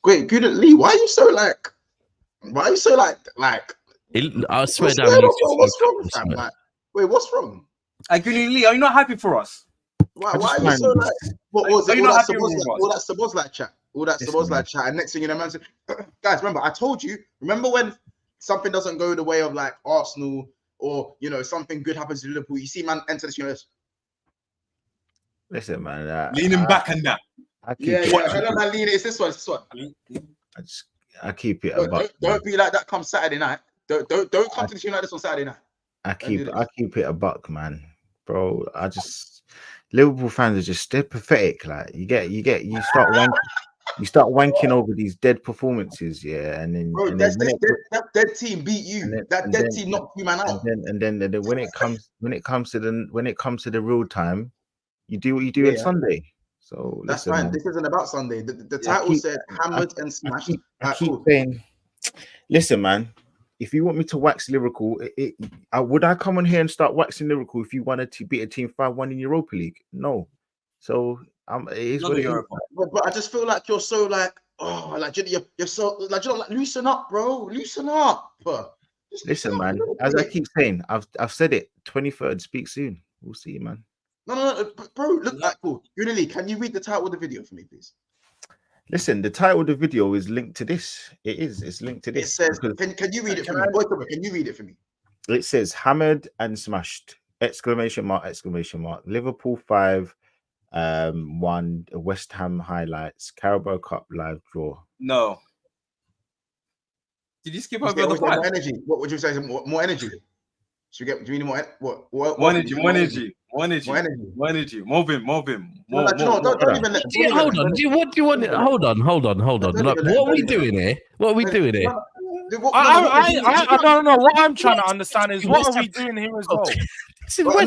Wait, good at Lee. Why are you so like? I swear down. What's wrong, fam? Like, wait, what's wrong? Good Lee, are you not happy for us? Why are you so like? What was it? All that Sabozlak chat. All that Sabozlak chat. And next thing you know, man said, guys, remember, I told you. Remember when something doesn't go the way of like Arsenal, or something good happens to Liverpool? You see, man, enter this universe. Listen, man. Leaning back and that. Hello, man. Leaning. It's this one. I keep it. Don't be like that. Come Saturday night. Don't come to the like this on Saturday night. I keep it a buck, man, bro. Liverpool fans are they're pathetic. Like you start wanking over these dead performances, yeah, and then bro, that dead team beat you. That dead team knocked you man out. And then when it comes to the real time, you do what you do on Sunday. So that's fine. Man. This isn't about Sunday. The title said hammered and smashed. I keep saying, listen, man. If you want me to wax Liverpool, would I come on here and start waxing Liverpool if you wanted to beat a team 5-1 in Europa League? No. So it is what it is. But I just feel like you're so like, you're so like, loosen up, bro. Loosen up. Listen, man. As I keep saying, I've said it. 23rd, speak soon. We'll see you, man. No, bro. Look like cool. Really, can you read the title of the video for me, please? Listen, the title of the video is linked to this. It's linked to this. It says, can you read it for me? Can you read it for me? It says hammered and smashed! ! Liverpool 5, 1. West Ham highlights. Carabao Cup live draw. No. Did you skip over the more energy? What would you say? More energy? Should we get? Do we need more? More energy. More energy. Move him. Don't even let. Hold on. What do you want? Hold on. Like, what are we doing here? I don't know. What I'm trying to understand is what are we doing here as well? So what we're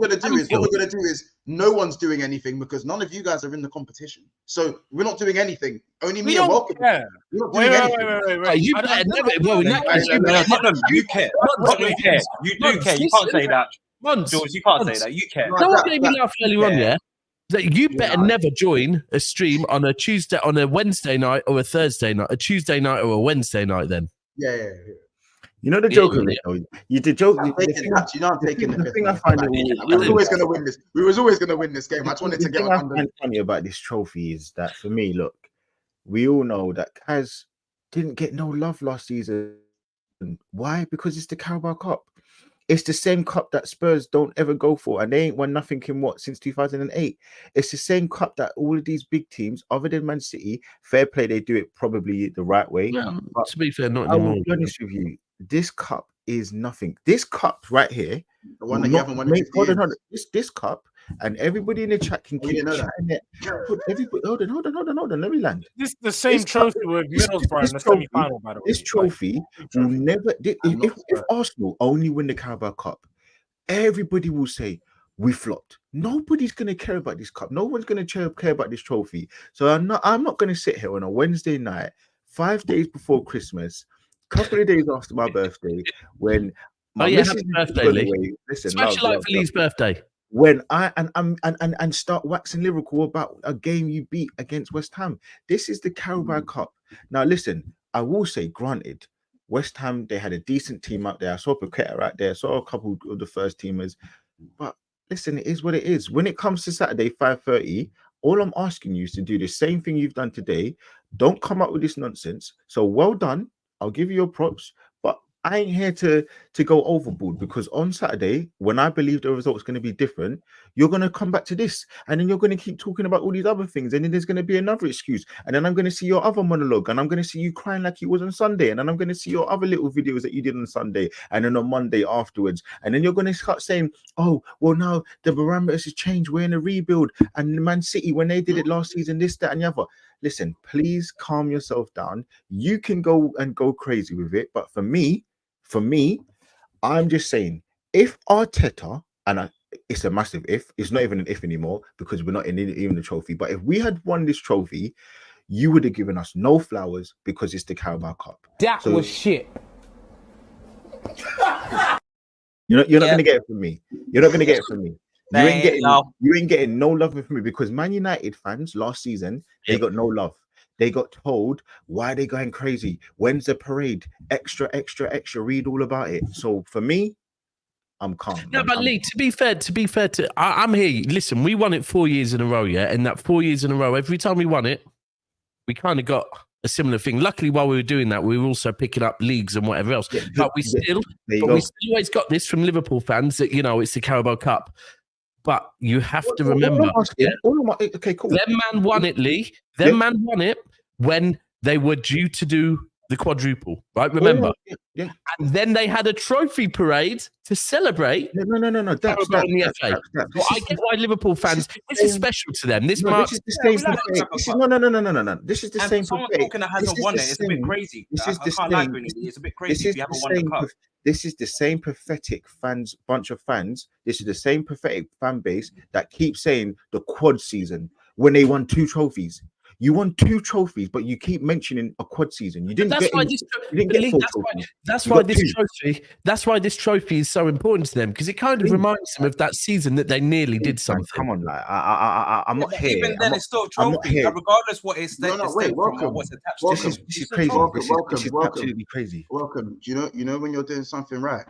going to do is no one's doing anything because none of you guys are in the competition. So we're not doing anything. Only me and welcome. We're not doing anything. Wait. You better never. You care. You do care. You can't say that. George, you can't say that. You care. Someone made me laugh earlier on, yeah? That you better never join a stream on a Tuesday, on a Wednesday night or a Thursday night, a Tuesday night or a Wednesday night then. Yeah. You know the joke of it, though. You did joke. I'm taking the thing I find we was always going to win this. We was always going to win this game. I just wanted to get what I find funny about this trophy is that for me, look, we all know that Kaz didn't get no love last season. Why? Because it's the Carabao Cup. It's the same cup that Spurs don't ever go for, and they ain't won nothing since 2008. It's the same cup that all of these big teams, other than Man City, fair play, they do it probably the right way. Yeah, but to be fair, not I anymore. will be honest with you. This cup is nothing. This cup right here, the one that you haven't won. Hold on. This cup, and everybody in the chat can keep chatting it. Everybody, hold on. Let me land. This is the same trophy with Middlesbrough in the semi-final, by the way. This trophy will never. If Arsenal only win the Carabao Cup, everybody will say we flopped. Nobody's going to care about this cup. No one's going to care about this trophy. So I'm not going to sit here on a Wednesday night, 5 days before Christmas, couple of days after my birthday, when happy birthday, Lee. Listen, especially like for Lee's birthday. When and start waxing lyrical about a game you beat against West Ham. This is the Carabao Cup. Now, listen, I will say, granted, West Ham, they had a decent team out there. I saw Paqueta out there. I saw a couple of the first teamers. But listen, it is what it is. When it comes to Saturday, 5:30, all I'm asking you is to do the same thing you've done today. Don't come up with this nonsense. So well done. I'll give you your props, but I ain't here to go overboard, because on Saturday, when I believe the result's going to be different, you're going to come back to this, and then you're going to keep talking about all these other things, and then there's going to be another excuse, and then I'm going to see your other monologue, and I'm going to see you crying like you was on Sunday, and then I'm going to see your other little videos that you did on Sunday, and then on Monday afterwards, and then you're going to start saying, oh, well, now the parameters has changed, we're in a rebuild, and Man City, when they did it last season, this, that, and the other. listen, please calm yourself down. You can go crazy with it, but for me, I'm just saying, if Arteta, it's a massive if, it's not even an if anymore because we're not in even the trophy. But if we had won this trophy, you would have given us no flowers because it's the Carabao Cup. That was shit. You're not gonna get it from me. You're not gonna get it from me. You ain't getting no love from me because Man United fans last season, they got no love. They got told why they going crazy. When's the parade? Extra. Read all about it. So for me, I'm calm. No, but Lee, to be fair to, I'm here. Listen, we won it 4 years in a row, yeah, and that 4 years in a row, every time we won it, we kind of got a similar thing. Luckily, while we were doing that, we were also picking up leagues and whatever else. Yeah, but we still always got this from Liverpool fans that it's the Carabao Cup. But you have to remember, okay, cool. Them man won it, Lee. Them man won it when they were due to do the quadruple, right? Remember? Yeah. And then they had a trophy parade to celebrate. No. That's in the FA. So I get why Liverpool fans, this is special to them. This marks... This is the same. No. This is the same. Someone talking that hasn't won it, it's a bit crazy. It's a bit crazy if you haven't won the cup. This is the same pathetic bunch of fans. This is the same pathetic fan base that keeps saying the quad season when they won 2 trophies. You won 2 trophies, but you keep mentioning a quad season. You didn't get. That's why this trophy is so important to them because it kind of reminds them of that season that they nearly did something. Come on, I'm not here. Even then, it's still a trophy, regardless what it's. Welcome. This is crazy. This is absolutely crazy. Welcome. Do you know when you're doing something right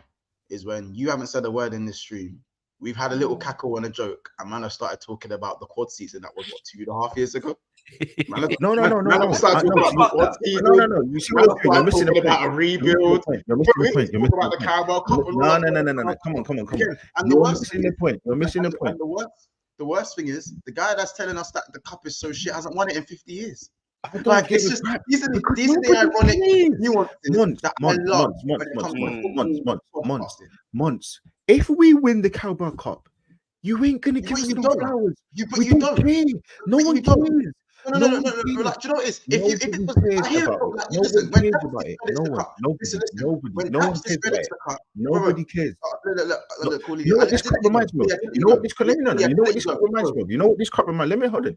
is when you haven't said a word in this stream. We've had a little cackle and a joke, and man, I started talking about the quad season that was 2.5 years ago. No. You see what you're missing about a rebuild. You're missing about the Carabao Cup. No. Come on. You're missing the point. The worst thing is the guy that's telling us that the cup is so shit hasn't won it in 50 years. Like it's just these are the ironic nuances. If we win the Carabao Cup, you ain't gonna give us the flowers. But you don't. No one cares. No. Like, do you know what it is? If it was, I hear Nobody cares. Look, you know what this cup reminds me of? You know what this cup reminds me of? You know what this cup reminds me? Let me hold it.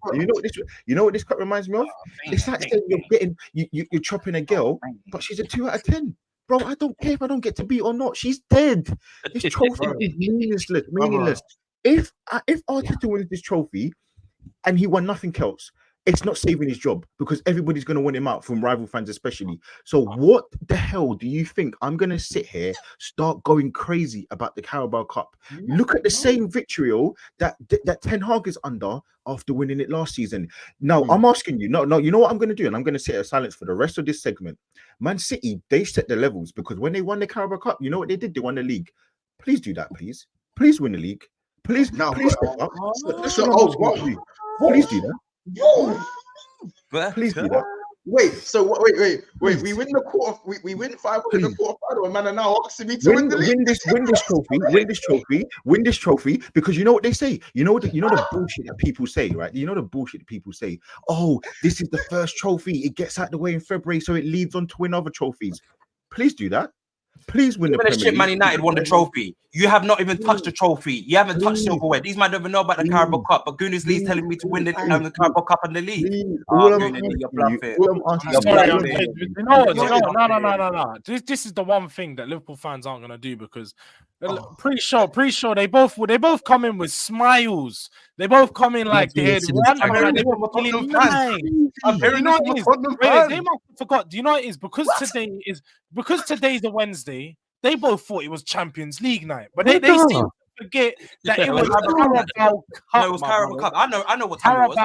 You know what this cup reminds me of? It's like saying you're chopping a girl, but she's a 2 out of 10. Bro, I don't care if I don't get to beat or not. She's dead. This trophy is meaningless. If Arteta wins this trophy and he won nothing else, it's not saving his job because everybody's going to want him out from rival fans especially. So what the hell do you think I'm going to sit here, start going crazy about the Carabao Cup? Look at the same vitriol that Ten Hag is under after winning it last season. Now, I'm asking you, no, you know what I'm going to do? And I'm going to sit in silence for the rest of this segment. Man City, they set the levels because when they won the Carabao Cup, you know what they did? They won the league. Please do that, please. Please win the league. Please step up. Please do that. Please do that. Wait. We win the quarter. We win 5 in the quarterfinal, and man, are now asking me to win the league. Win this trophy. Because you know what they say. You know the bullshit that people say, right? You know the bullshit that people say. Oh, this is the first trophy. It gets out the way in February, so it leads on to win other trophies. Please do that. Please win the Premier League. Man United won the trophy. You have not even touched the trophy. You haven't touched silverware. These men don't even know about the Carabao Cup. But Goodness Lee's telling me to win the Carabao Cup and the league. No. This is the one thing that Liverpool fans aren't gonna do because pretty sure they both come in with smiles. They both come in like they must have forgot. Do you know what it is? Because today's a Wednesday. They both thought it was Champions League night, but they seem to forget that it was Carabao Cup. No, it was Carabao Cup. I know what time it was.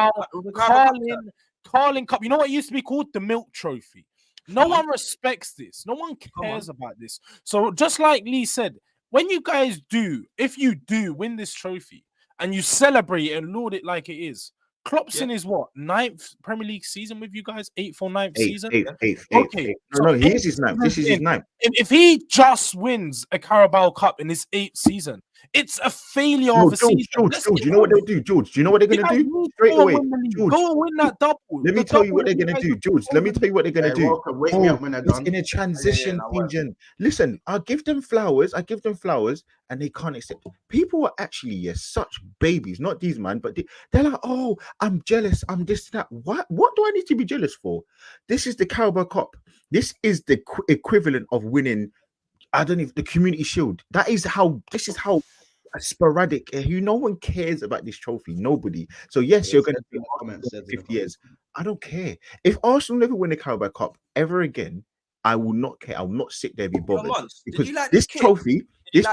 Carling Cup. You know what it used to be called? The Milk Trophy. No one respects this. No one cares about this. So just like Lee said, when you guys if you do win this trophy and you celebrate it and laud it like it is, Klopp's in his what? 9th Premier League season with you guys? 8th or 9th season? 8th. Okay. No, he is his 9th. This is his 9th. If he just wins a Carabao Cup in his 8th season, It's a failure of a season. George, you know what they'll do, George? Do you know what they're going to do? Straight away, George. Go and win that double. Let me tell you what they're going to do, George. Let me tell you what they're going to do. Wake me up when they're done. In a transition season. Listen, I'll give them flowers, and they can't accept it. People are actually such babies, not these man, but they're like, oh, I'm jealous, I'm this, that. What do I need to be jealous for? This is the Carabao Cup. This is the equivalent of winning, I don't know, the Community Shield. This is how sporadic. No one cares about this trophy. Nobody. So yes, you're going to be 50 years. I don't care. If Arsenal never win the Carabao Cup ever again, I will not care. I will not sit there and be bothered because this trophy here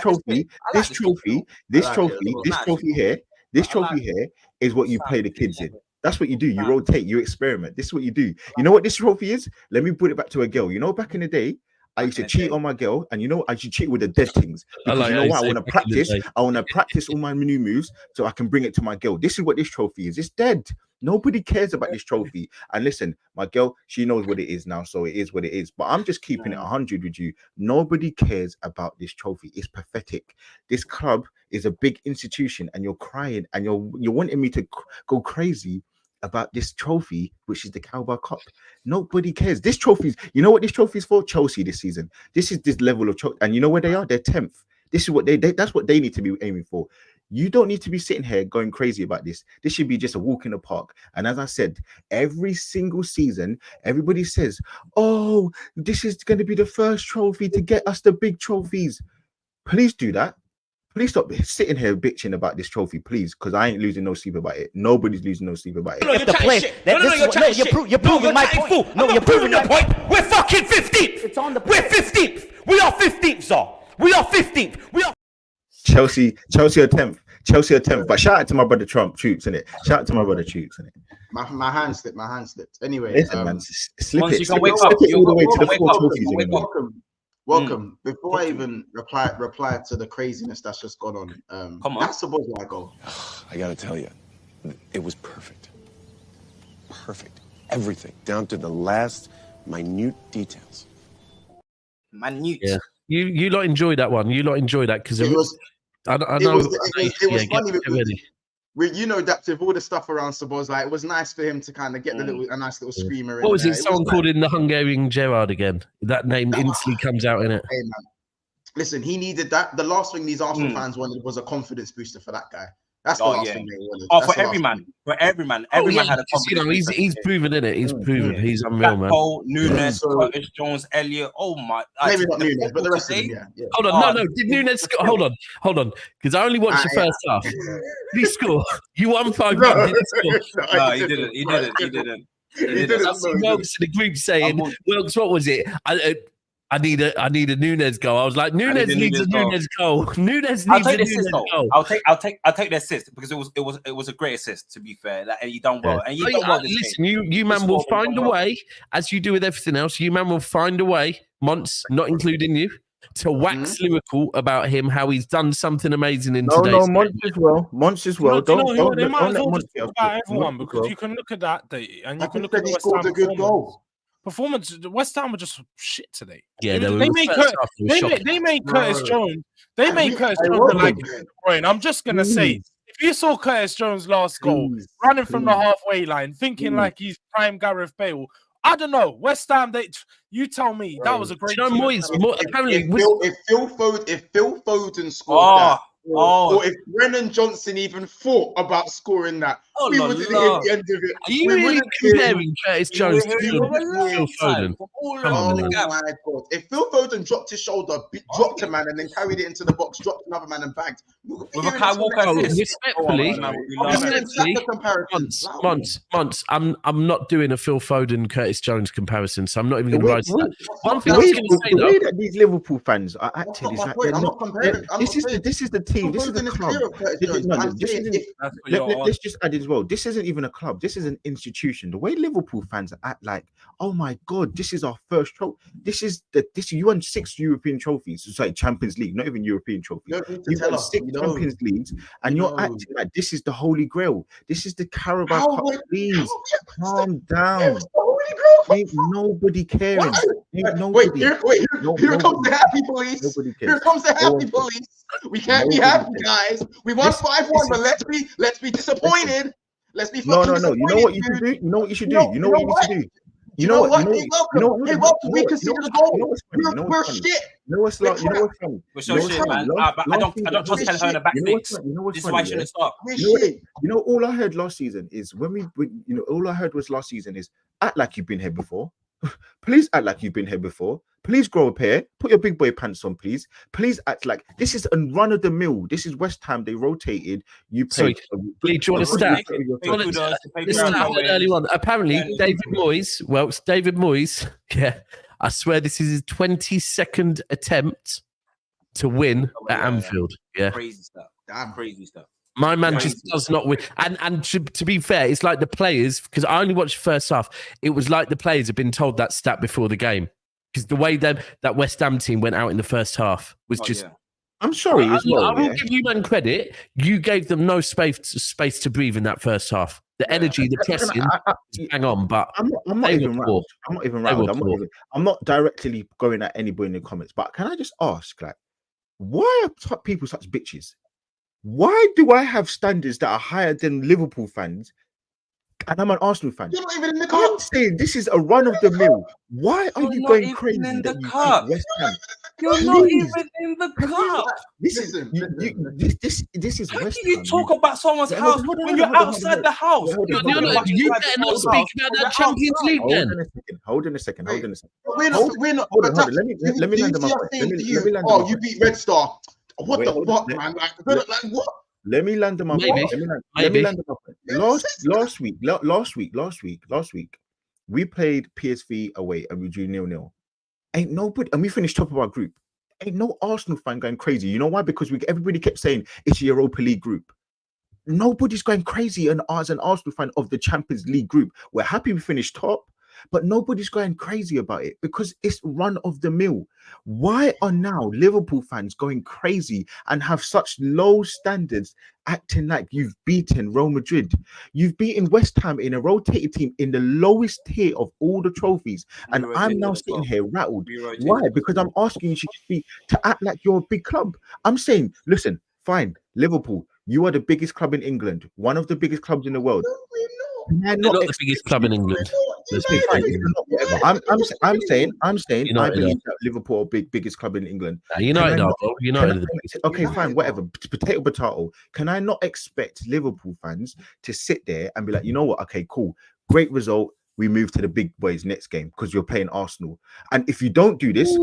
is what you play the kids in. That's what you do. You rotate, you experiment. This is what you do. You know what this trophy is? Let me put it back to a girl. You know, back in the day, I used to cheat on my girl, and I should cheat with the dead things. Because you know what? I want to practice. I want to practice all my new moves so I can bring it to my girl. This is what this trophy is. It's dead. Nobody cares about this trophy. And listen, my girl, she knows what it is now, so it is what it is. But I'm just keeping it 100 with you. Nobody cares about this trophy. It's pathetic. This club is a big institution, and you're crying, and you're wanting me to go crazy about this trophy, which is the Carabao Cup. Nobody cares. This trophy, you know what this trophy is for? Chelsea this season. This is this level of trophy, and you know where they are? They're 10th. This is what that's what they need to be aiming for. You don't need to be sitting here going crazy about this. This should be just a walk in the park. And as I said, every single season, everybody says, oh, this is going to be the first trophy to get us the big trophies. Please do that. Please stop sitting here bitching about this trophy, please, because I ain't losing no sleep about it. Nobody's losing no sleep about it. No, you're proving my point. No, you're proving your point. We're fucking 15th. It's on the. We're 15th. We are 15th, sir. We are 15th. We are. Chelsea are 10th. But shout out to my brother Trump, Troops, innit? Shout out to my brother Troops, innit? My hand slipped. Anyway, listen, man, slip it. Slip it all the way to the 4 trophies. Welcome. Before I even reply to the craziness that's just gone on, come on. That's the ball I go. I gotta tell you, it was perfect. Everything, down to the last minute details. Minute. Yeah. You lot enjoy that one. You lot enjoy that because it was. I know. It was funny. You know, that with all the stuff around Sabos, like it was nice for him to kind of get a nice little screamer. What was it? Someone called in the Hungarian Gerrard again. That name instantly comes out in it. Hey, man. Listen, he needed that. The last thing these Arsenal fans wanted was a confidence booster for that guy. That's the last thing they wanted. Oh, for every man. Every man had a confidence. He's proven in it. He's proven. He's unreal, man. Cole, Nunes, Curtis Jones, Elliot. Oh my! Maybe not Nunes, but the rest of them. Yeah. Hold on, no. Did Nunes score? Hold on, because I only watched the first half. Did he score? You won 5 minutes. No, he didn't. He didn't. I see Wilkes in the group saying, "Wilkes, what was it? I need a Nunes goal." I was like, Nunes needs a Nunes goal. Nunes needs a Nunes goal. I'll take the assist because it was a great assist, to be fair. And you done well. And you done well. Listen, you man will find a way, as you do with everything else. You man will find a way, Monts, not including you, to wax lyrical about him, how he's done something amazing in today's game. Monts as well. They might as well just talk about everyone because you can look at that day and you can look at the West Ham performance. West Ham were just shit today. Yeah, they made Curtis Jones. They made Curtis Jones like Brian. I'm just gonna say, if you saw Curtis Jones' last goal, running from the halfway line, thinking like he's prime Gareth Bale. I don't know. West Ham, you tell me. That was a great. Apparently, if Phil Foden scored that, or if Brennan Johnson even thought about scoring that, we wouldn't hear the end of it. Are you really comparing Curtis Jones to Phil Foden? Oh my God! If Phil Foden dropped his shoulder, dropped a man, and then carried it into the box, dropped another man, and bagged, respectfully, Monts, I'm not doing a Phil Foden Curtis Jones comparison, so I'm not even going to rise to that. One thing I was going to say, the way that these Liverpool fans are acting is like they're not. This is the team. This is the club. Let's just add as well. This isn't even a club. This is an institution. The way Liverpool fans act like, oh my God, this is our first trophy. You won 6 European trophies. It's like Champions League, not even European trophies. You won 6 Champions Leagues, and you're acting like this is the Holy Grail. This is the Carabao Cup. Please calm down. Ain't nobody caring. Wait, Here comes the happy police. Here comes the happy police. We can't be happy, guys. We won 5-1, but let's be disappointed. Let's be fucking disappointed. You know what you should do? You know what you should do? You know what you need to do? You know what? Hey, welcome. We conceded a goal. We're shit. You know what's funny? We're so shit, man. I don't trust Kelleher in the back six. This is why I shouldn't start. You know, all I heard last season is all I heard was last season is act like you've been here before. Please act like you've been here before. Please grow a pair. Put your big boy pants on, please. Please act like this is a run of the mill. This is West Ham. They rotated. You played. Sorry, do you want to start? Listen, I heard early on. Apparently, David Moyes. Yeah, I swear this is his 22nd attempt to win at Anfield. Yeah, crazy stuff. Damn crazy stuff. My man just does not win. And to be fair, it's like the players, because I only watched the first half. It was like the players had been told that stat before the game. Because the way that West Ham team went out in the first half was just... Yeah. I'm sorry as well. I will give you man credit. You gave them no space to breathe in that first half. The energy, the pressing, hang on. But I'm not even rattled. I'm not directly going at anybody in the comments. But can I just ask, like, why are people such bitches? Why do I have standards that are higher than Liverpool fans? And I'm an Arsenal fan. You're not even in the cup. I'm saying this is a run of the mill. Why are you going crazy in the that you cup? West Ham? You're not even in the cup. This is West Ham. You talk about someone's house when you're outside the house. You better not speak about that Champions League then. Hold on a second. We're not. Let me land them up. Oh, you beat Red Star. What the fuck, man? Like what? Let me land them up. Let me land them up. Last week, we played PSV away and we drew 0-0. Ain't nobody, and we finished top of our group. Ain't no Arsenal fan going crazy. You know why? Because everybody kept saying it's a Europa League group. Nobody's going crazy as an Arsenal fan of the Champions League group. We're happy we finished top, but nobody's going crazy about it because it's run of the mill. Why are now Liverpool fans going crazy and have such low standards, acting like you've beaten Real Madrid? You've beaten West Ham in a rotated team in the lowest tier of all the trophies. And I'm now sitting here rattled. Why? Because I'm asking you to act like you're a big club. I'm saying, listen, fine, Liverpool, you are the biggest club in England, one of the biggest clubs in the world. They're not the biggest club in England. I'm saying I believe that Liverpool are biggest club in England. United are the biggest. Okay, fine, whatever. Potato. Can I not expect Liverpool fans to sit there and be like, you know what? Okay, cool, great result. We move to the big boys next game because you're playing Arsenal. And if you don't do this,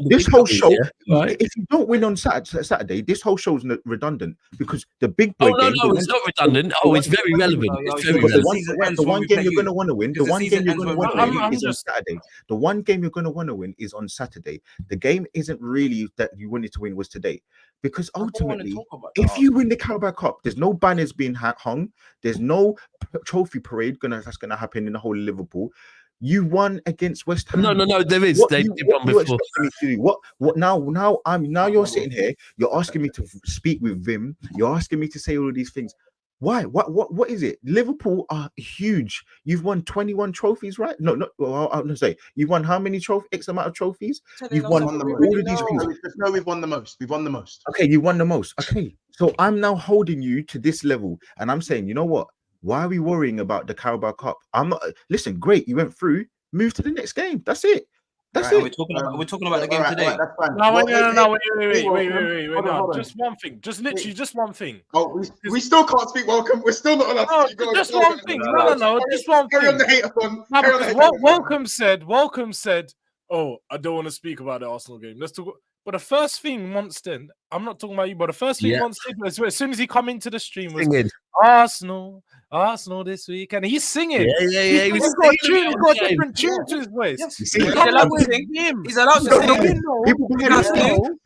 this whole show, if you don't win on Saturday, this whole show is redundant because the big boy game. No, it's not redundant. It's very relevant. It's very relevant. The one game you're going to want to win, the one game you're going to want to win is on Saturday. The one game you're going to want to win is on Saturday. The game isn't really that you wanted to win was today. Because ultimately, if you win the Carabao Cup, there's no banners being hung. There's no trophy parade that's gonna happen in the whole of Liverpool. You won against West Ham. No. There is. They did one before. What now? You're sitting here. You're asking me to speak with Vim. You're asking me to say all of these things. Why? What is it? Liverpool are huge. You've won 21 trophies, right? No. Well, I'm gonna say you've won how many X amount of trophies? You've won all of these things. No, we've won the most. We've won the most. Okay, you won the most. Okay, so I'm now holding you to this level, and I'm saying, you know what? Why are we worrying about the Carabao Cup? I'm not. Listen, great, you went through. Move to the next game. That's it. That's it. We're talking about the game today. Wait. No. Just one thing. Just literally, just one thing. Oh, we still can't speak. Welcome. We're still not allowed to speak. Just one thing. No. Just one thing. Carry on the hate-a-thon. Welcome said, "Oh, I don't want to speak about the Arsenal game. Let's talk." But the first thing once then, I'm not talking about you, but the first thing once did was as soon as he come into the stream was Arsenal this week, and he's singing. Yeah. He's got a different tune to his voice. He's allowed to sing. He's allowed to sing.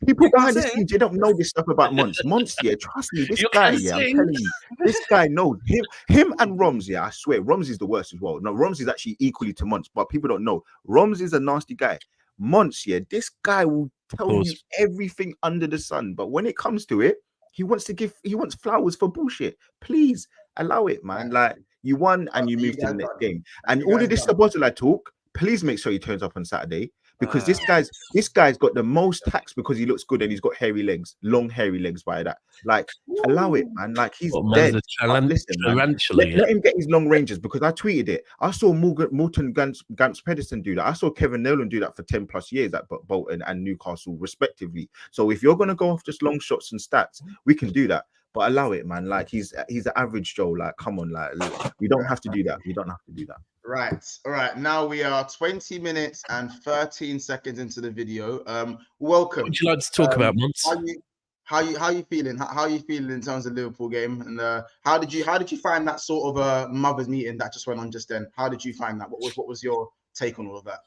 People behind the scenes, they don't know this stuff about Mons. Mons, trust me, this guy, I'm telling you, this guy knows him and Roms. I swear, Roms is the worst as well. No, Roms is actually equally to Mons, but people don't know. Roms is a nasty guy. Mons, this guy will tell you everything under the sun, but when it comes to it, he wants flowers for bullshit. Please allow it, man. Like, you won and you moved to the next game. And all of this Sabozala talk, please make sure he turns up on Saturday. Because this guy's got the most tax because he looks good and he's got hairy legs, long hairy legs by that. Like, allow it, man. Like, he's dead. Listen, man. Let him get his long ranges, because I tweeted it. I saw Morton Gantz Pedersen do that. I saw Kevin Nolan do that for 10 plus years at Bolton and Newcastle, respectively. So if you're gonna go off just long shots and stats, we can do that. But allow it, man. Like, he's an average Joe. Like, come on, like, we don't have to do that. We don't have to do that. Right. All right. Now we are 20 minutes and 13 seconds into the video. Welcome. What would you like to talk about, Mons? How you feeling? How are you feeling in terms of Liverpool game? And how did you find that sort of mothers meeting that just went on just then? How did you find that? What was your take on all of that?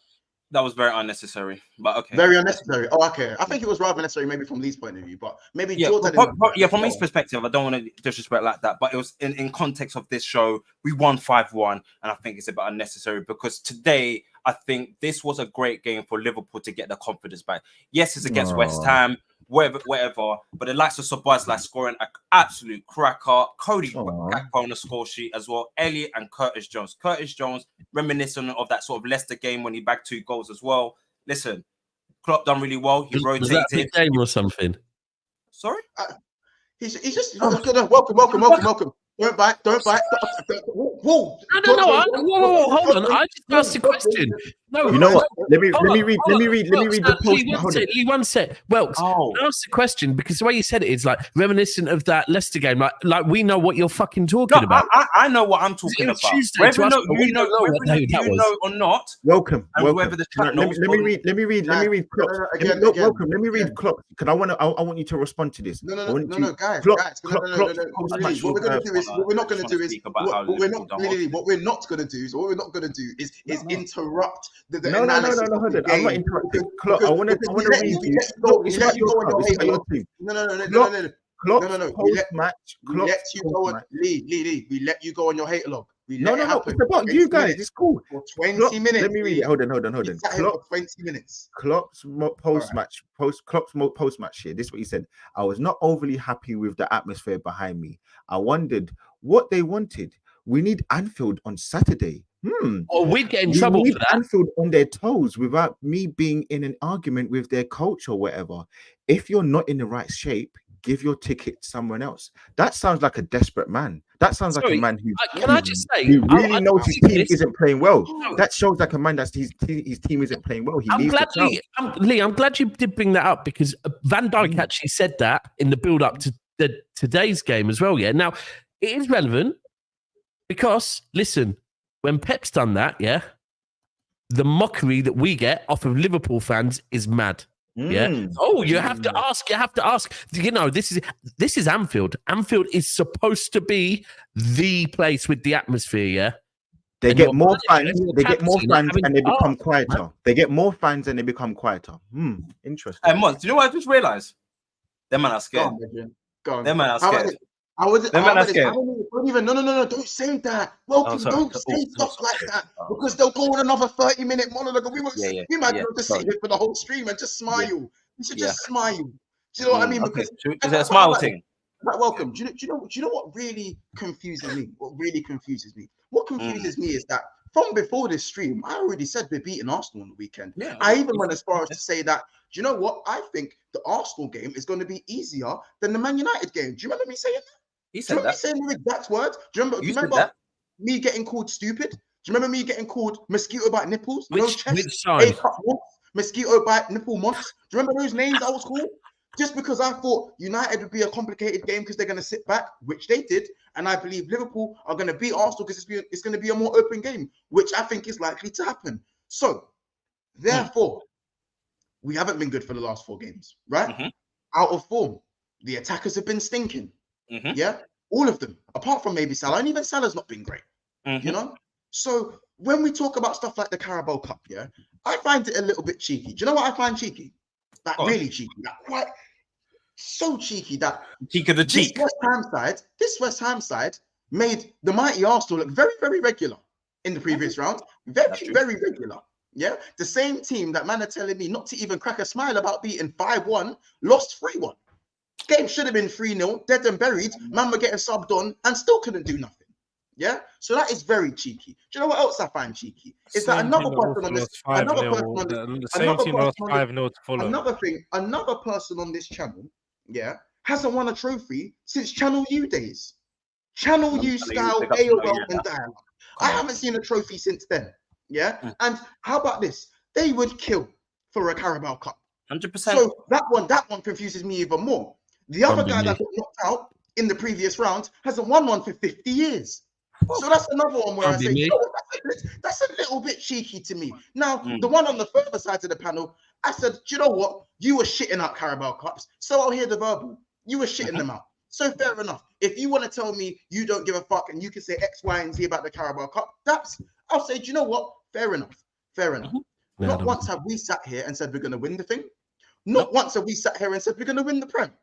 That was very unnecessary, but okay. Very unnecessary. Oh, okay. I think it was rather necessary, maybe from Lee's point of view, but maybe from Lee's perspective, I don't want to disrespect like that, but it was in context of this show. We won 5-1, and I think it's a bit unnecessary because today I think this was a great game for Liverpool to get the confidence back. Yes, it's against West Ham, whatever, but the likes of Szoboszlai scoring an absolute cracker, Cody Gakpo on the score sheet as well, Elliott and Curtis Jones. Curtis Jones, reminiscent of that sort of Leicester game when he bagged 2 goals as well. Listen, Klopp done really well. He rotated. Was that a big game or something? Sorry? He's just welcome. Don't bite. Whoa. No. Hold on. I just asked a question. No, you know what? Let me read the post. Lee, one sec. Well, I asked the question because the way you said it is like reminiscent of that Leicester game. Like we know what you're fucking talking about. I know what I'm talking about. Whether you know or not. Welcome. Whoever the chat knows. Let me read Klopp. Welcome. Let me read Klopp because I want you to respond to this. No, guys. What we're not going to do is interrupt the analysis. No, hold on. I'm not interrupting. Klopp, I want to read you. It's about your team. No. Lee, we let you go on your hate log. No. It's about you guys. It's cool. For 20 minutes. Let me read it. Hold on. Klopp, 20 minutes. Klopp's post-match here. This is what he said. I was not overly happy with the atmosphere behind me. I wondered what they wanted. We need Anfield on Saturday. Oh, we'd get in trouble for that. Anfield on their toes without me being in an argument with their coach or whatever. If you're not in the right shape, give your ticket to someone else. That sounds like a desperate man. That sounds like a man who really knows his team isn't playing well. That shows like a man that his team isn't playing well. Lee, I'm glad you did bring that up because Van Dijk actually said that in the build-up to today's game as well. Yeah. Now, it is relevant because, listen, when Pep's done that, the mockery that we get off of Liverpool fans is mad. Yeah. Oh, you have to ask. You know, this is Anfield. Anfield is supposed to be the place with the atmosphere. Yeah. They get more fans. And they become quieter. They get more fans and they become quieter. Interesting. Hey, Mons, do you know what I just realized? Them man are scared. Go on. Them man are scared. No, don't say that. Welcome, don't say stuff like that because they'll go on another 30-minute monologue. We might be able to sit here for the whole stream and just smile. You should just smile. Do you know what I mean? Because is it a smile thing? Like, welcome. Do you know what really confuses me? What confuses me is that from before this stream, I already said we're beating Arsenal on the weekend. Yeah, I even went as far as to say that, do you know what? I think the Arsenal game is going to be easier than the Man United game. Do you remember me saying that? He said that. Saying the exact words? Do you remember me getting called stupid? Do you remember me getting called mosquito bite nipples? Which side? Mosquito bite nipple months. Do you remember those names I was called? Just because I thought United would be a complicated game because they're going to sit back, which they did. And I believe Liverpool are going to beat Arsenal because it's going to be a more open game, which I think is likely to happen. So, therefore, we haven't been good for the last 4 games, right? Out of form. The attackers have been stinking. Yeah, all of them, apart from maybe Salah, and even Salah's not been great. You know, so when we talk about stuff like the Carabao Cup, I find it a little bit cheeky. Do you know what I find cheeky? Like really cheeky, like quite so cheeky that this West Ham side made the mighty Arsenal look very, very regular in the previous round. Very regular. Yeah, the same team that man are telling me not to even crack a smile about beating 5-1, lost 3-1. Game should have been 3-0, dead and buried. Man were getting subbed on and still couldn't do nothing. Yeah, so that is very cheeky. Do you know what else I find cheeky? Is that another person on this, another person on this channel, yeah, hasn't won a trophy since Channel U days. Channel U style AOL and dialogue. I haven't seen a trophy since then. Yeah, and how about this? They would kill for a Carabao Cup. 100%. So that one confuses me even more. The other guy that got knocked out in the previous round hasn't won one for 50 years. So that's another one where I say, you know what, that's a little bit cheeky to me. Now, the one on the further side of the panel, I said, do you know what? You were shitting out Carabao Cups, so I'll hear the verbal. You were shitting them out. So fair enough. If you want to tell me you don't give a fuck and you can say X, Y, and Z about the Carabao Cup, I'll say, do you know what? Fair enough. Fair enough. Not once have we sat here and said we're going to win the thing. Not once have we sat here and said we're going to win the Prem.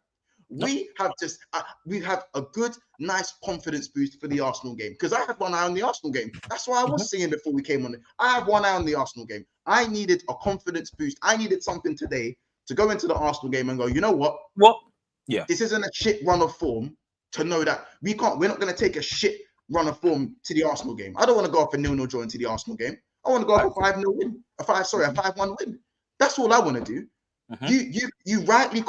We have just we have a good, nice confidence boost for the Arsenal game, because I had one eye on the Arsenal game. That's why I was singing before we came on it. I have one eye on the Arsenal game. I needed a confidence boost. I needed something today to go into the Arsenal game and go, you know what? Yeah, this isn't a shit run of form to know that we're not going to take a shit run of form to the Arsenal game. I don't want to go off a 0-0 draw into the Arsenal game. I want to go off a 5-0 win, a 5-1 win. That's all I want to do. You rightly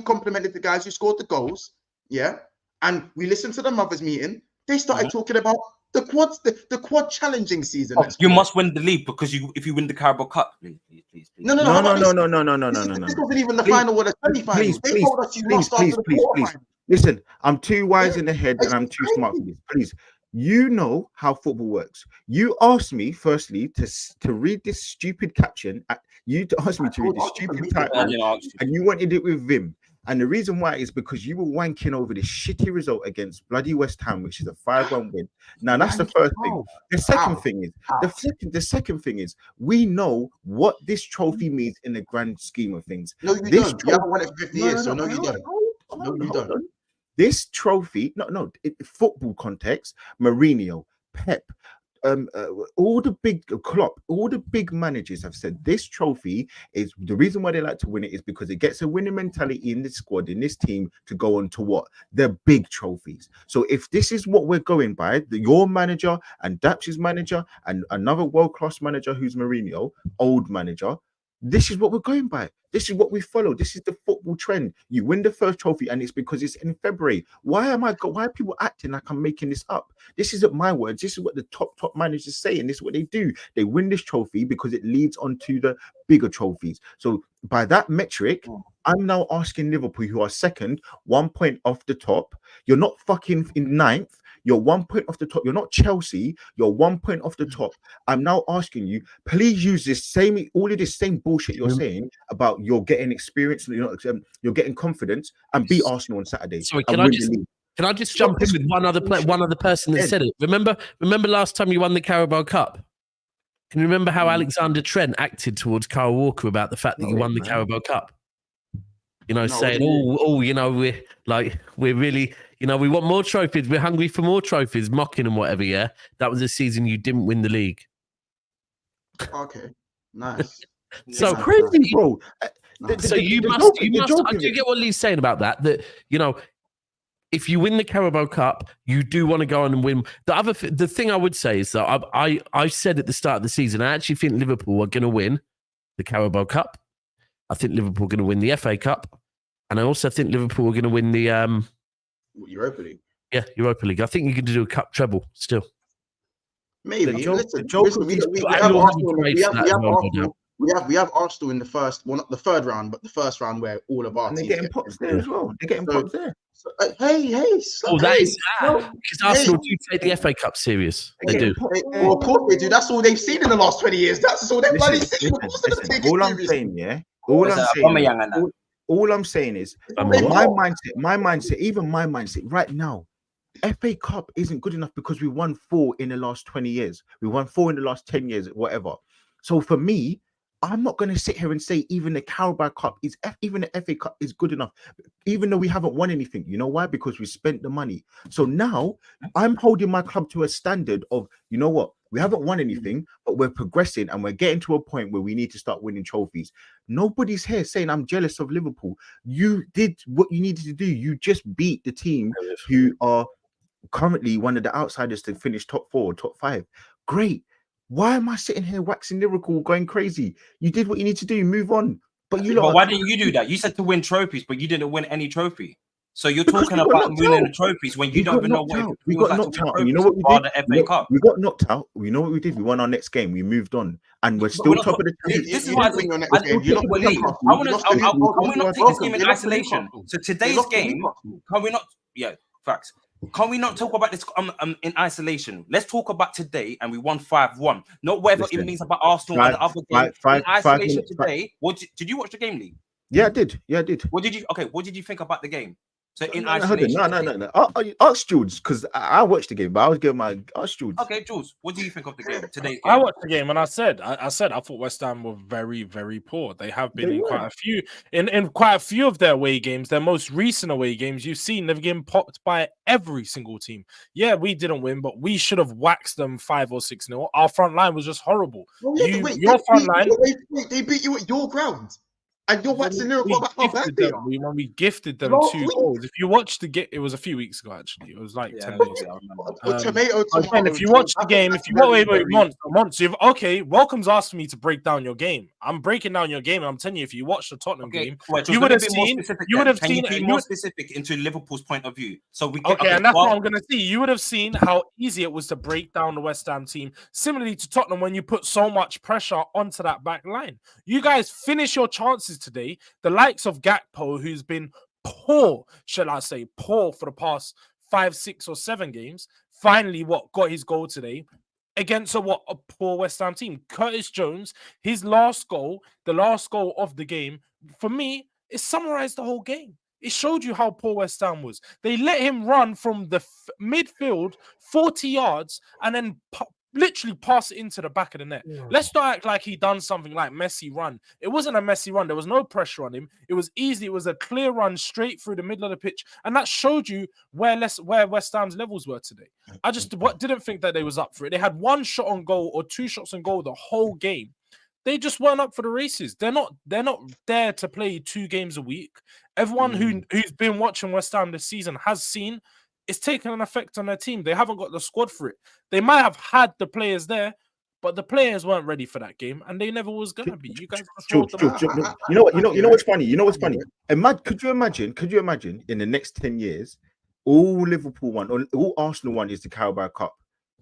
complimented the guys who scored the goals, yeah. And we listened to the mothers meeting. They started talking about the quad challenging season. You must win the league because if you win the Carabao Cup, please. No. This wasn't even the final or the semi-final. They told us you lost after the quarterfinal. Listen, I'm too wise in the head and I'm too smart for this. Please. You know how football works. You asked me, firstly, to read this stupid caption. You asked me to read this stupid title, and you wanted it with Vim. And the reason why is because you were wanking over this shitty result against bloody West Ham, which is a 5-1 win. Now that's the first thing. The second thing is the second thing is we know what this trophy means in the grand scheme of things. No, you don't. You haven't won it for 50 years, so no, you don't. No, you don't. This trophy, football context, Mourinho, Pep, all the big Klopp, all the big managers have said this trophy is the reason why they like to win it is because it gets a winning mentality in this squad, in this team, to go on to what? The big trophies. So if this is what we're going by, your manager and Daps's manager and another world-class manager who's Mourinho, old manager, this is what we're going by. This is what we follow. This is the football trend. You win the first trophy, and it's because it's in February. Why are people acting like I'm making this up? This isn't my words. This is what the top managers say, and this is what they do. They win this trophy because it leads on to the bigger trophies. So by that metric, I'm now asking Liverpool, who are second, 1 point off the top. You're not fucking in ninth. You're 1 point off the top. You're not Chelsea. You're 1 point off the top. I'm now asking you, please use all of this same bullshit you're saying about you're getting experience, you're getting confidence, and beat Arsenal on Saturday. Sorry, can I just jump in with one other person that said it? Remember last time you won the Carabao Cup? Can you remember how Alexander Trent acted towards Kyle Walker about the fact that you won the Carabao Cup? Saying, we're really, we want more trophies. We're hungry for more trophies, mocking and whatever. Yeah, that was the season you didn't win the league. Okay, nice. So crazy, bro. So you must. I do get what Lee's saying about that. That if you win the Carabao Cup, you do want to go on and win. The thing I would say is that I said at the start of the season, I actually think Liverpool are going to win the Carabao Cup. I think Liverpool are going to win the FA Cup, and I also think Liverpool are going to win the Europa League. Yeah, Europa League. I think you can do a cup treble still. Maybe. We have Arsenal in the first, well, not the third round, but the first round where all of our teams they're getting pops there as well. They're getting pops there. So, because Arsenal do take the FA Cup serious. They do. Well, of course they do. That's all they've seen in the last 20 years. That's all they've bloody seen. All I'm saying, yeah. All I'm saying is my mindset right now, FA Cup isn't good enough because we won 4 in the last 20 years. We won 4 in the last 10 years, whatever. So for me, I'm not going to sit here and say even the Carabao Cup even the FA Cup is good enough, even though we haven't won anything. You know why? Because we spent the money. So now I'm holding my club to a standard of, you know what? We haven't won anything, but we're progressing and we're getting to a point where we need to start winning trophies. Nobody's here saying I'm jealous of Liverpool. You did what you needed to do. You just beat the team who are currently one of the outsiders to finish top 4, top 5. Great. Why am I sitting here waxing lyrical, going crazy? You did what you need to do. Move on. But why didn't you do that? You said to win trophies, but you didn't win any trophy. So you're talking about winning the trophies when you don't even know what we got knocked out. And you know what we did? The FA Cup. We got knocked out. You know what we did? We won our next game. We moved on, and we're still top of the table. This is why I think I want to not take this game in isolation. So today's game, can we not? Yeah, facts. Can we not talk about this in isolation? Let's talk about today, and we won 5-1. Not whatever it means about Arsenal and the other game. In isolation today, did you watch the game, Lee? Yeah, I did. Yeah, I did. What did you think about the game? So in isolation, no. Ask Jules, because I watched the game, but I was giving my ask Jules. Okay, Jules, what do you think of the game today? I watched the game and I said I thought West Ham were very, very poor. They have been in quite a few of their away games. Their most recent away games, you've seen they've been popped by every single team. Yeah, we didn't win, but we should have waxed them 5 or 6-0. Our front line was just horrible. Your front line, they beat you at your ground. And you're waxing lyrical about how bad they are. When we gifted them 2 goals. If you watch the game, it was a few weeks ago, actually. It was like 10 days ago. If you watch the game, Welcome's asked me to break down your game. I'm breaking down your game, and I'm telling you, if you watch the Tottenham game, you would have seen. Be more specific into Liverpool's point of view. So and that's what I'm going to see. You would have seen how easy it was to break down the West Ham team. Similarly to Tottenham, when you put so much pressure onto that back line, you guys finish your chances today. The likes of Gakpo, who's been poor, shall I say, poor for the past 5, 6, or 7 games, finally got his goal today against a poor West Ham team. Curtis Jones, his last goal, the last goal of the game, for me, it summarized the whole game. It showed you how poor West Ham was. They let him run from the midfield 40 yards and then literally pass it into the back of the net. Yeah. Let's not act like he done something like Messi run. It wasn't a Messi run. There was no pressure on him. It was easy. It was a clear run straight through the middle of the pitch. And that showed you where West Ham's levels were today. I just didn't think that they was up for it. They had 1 shot on goal or 2 shots on goal the whole game. They just weren't up for the races. They're not there to play 2 games a week. Everyone who's been watching West Ham this season has seen it's taken an effect on their team. They haven't got the squad for it. They might have had the players there, but the players weren't ready for that game, and they never was gonna be. You guys, you know what's funny? You know what's funny? Could you imagine in the next 10 years, all Liverpool won, all Arsenal won is the Carabao Cup?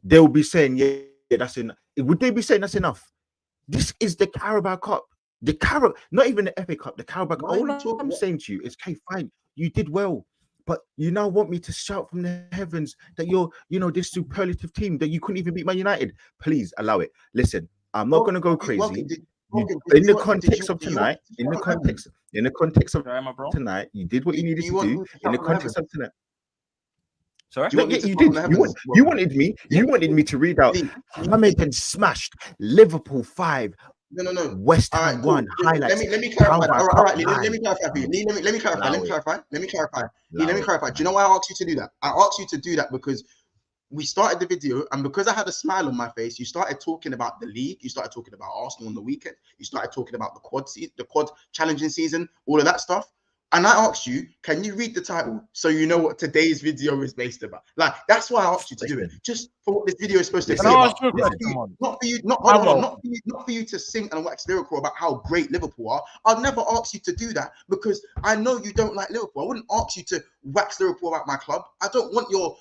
They'll be saying, yeah, that's enough. Would they be saying that's enough? This is the Carabao Cup. Not even the FA Cup, the Carabao Cup. All I'm saying to you is, okay, fine, you did well. But you now want me to shout from the heavens that you're, this superlative team that you couldn't even beat Man United. Please allow it. Listen, I'm not going to go crazy. In the context of tonight, you did what you needed to do. In the context of tonight. Sorry? You did. You wanted me to read out Hamilton smashed Liverpool 5. No. West Ham won. Highlights. Let me clarify. All right, let me clarify for you. Let me clarify. Do you know why I asked you to do that? I asked you to do that because we started the video, and because I had a smile on my face, you started talking about the league. You started talking about Arsenal on the weekend. You started talking about the quad challenging season, all of that stuff. And I asked you, can you read the title so you know what today's video is based about? Like, that's why I asked you to do it. Just for what this video is supposed to say. Not for you to sing and wax lyrical about how great Liverpool are. I'd never ask you to do that because I know you don't like Liverpool. I wouldn't ask you to wax lyrical about my club. I don't want your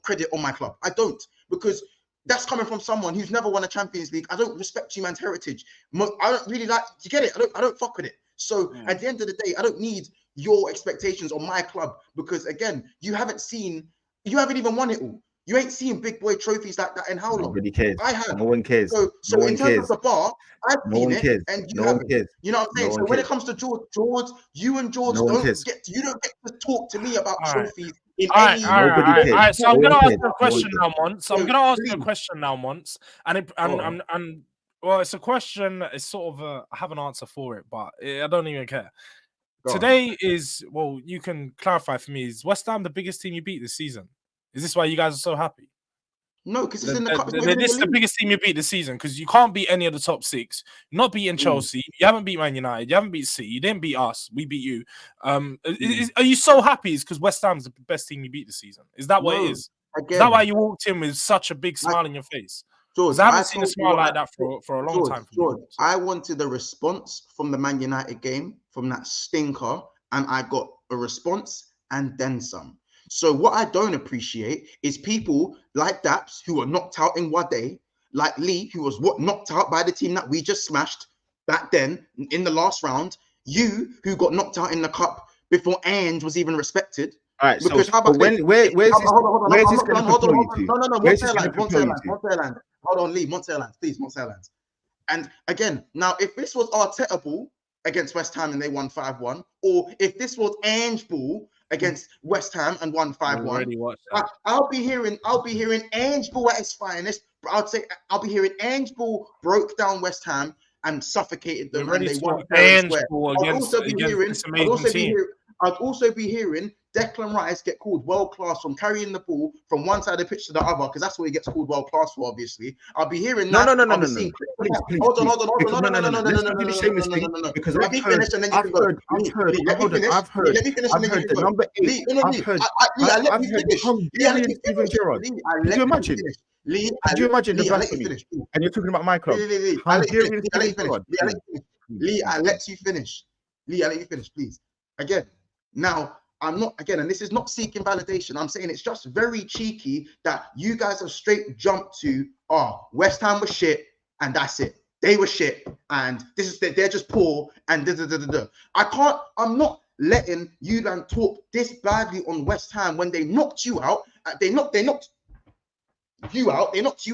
credit on my club. I don't, because that's coming from someone who's never won a Champions League. I don't respect you man's heritage. I don't really like, you get it? I don't fuck with it. So at the end of the day, I don't need your expectations on my club because, again, you haven't even won it all. You ain't seen big boy trophies like that in how long? Nobody cares. I have. No one cares. So no in terms of the bar, I've seen it, and you haven't. Cares. You know what I'm saying? So when it comes to George, you and George don't get to talk to me about trophies. All right. So I'm going to ask you a question now, Mons. And well, it's a question. It's sort of I have an answer for it, but I don't even care. Today is, well, you can clarify for me. Is West Ham the biggest team you beat this season? Is this why you guys are so happy? No, because it's in the cup. This is the biggest team you beat this season because you can't beat any of the top 6. Not beating Chelsea. You haven't beat Man United. You haven't beat City. You didn't beat us. We beat you. Are you so happy? Is because West Ham's the best team you beat this season? Is that what it is? Again, is that why you walked in with such a big smile on your face? George, I haven't seen a smile like that for a long time. George, I wanted a response from the Man United game, from that stinker, and I got a response and then some. So what I don't appreciate is people like Daps who were knocked out in one day, like Lee, who was knocked out by the team that we just smashed back then in the last round. You, who got knocked out in the cup before Ange was even respected. All right, because so how about where's this going to propel you to? No, Montserrat. Hold on, Lee, Montserrat, please, Montserrat. And again, now if this was Arteta ball against West Ham and they won 5-1, or if this was Ange ball against West Ham and won 5-1, I'll be hearing Ange ball at its finest. I'll be hearing Ange ball broke down West Ham and suffocated them, and they won. I'd also be hearing Declan Rice get called world class from carrying the ball from one side of the pitch to the other, because that's what he gets called world class for. Obviously, I'll be hearing that. No. Hold on. No. Because I've heard the number 8. I've heard. Lee, could you imagine the blasphemy? And you're talking about my club. Lee, I let you finish. Please. Again, now I'm not, and this is not seeking validation. I'm saying it's just very cheeky that you guys have straight jumped to, West Ham was shit, and that's it. They were shit, and they're just poor, and I'm not letting you talk this badly on West Ham when they knocked you out. They knocked you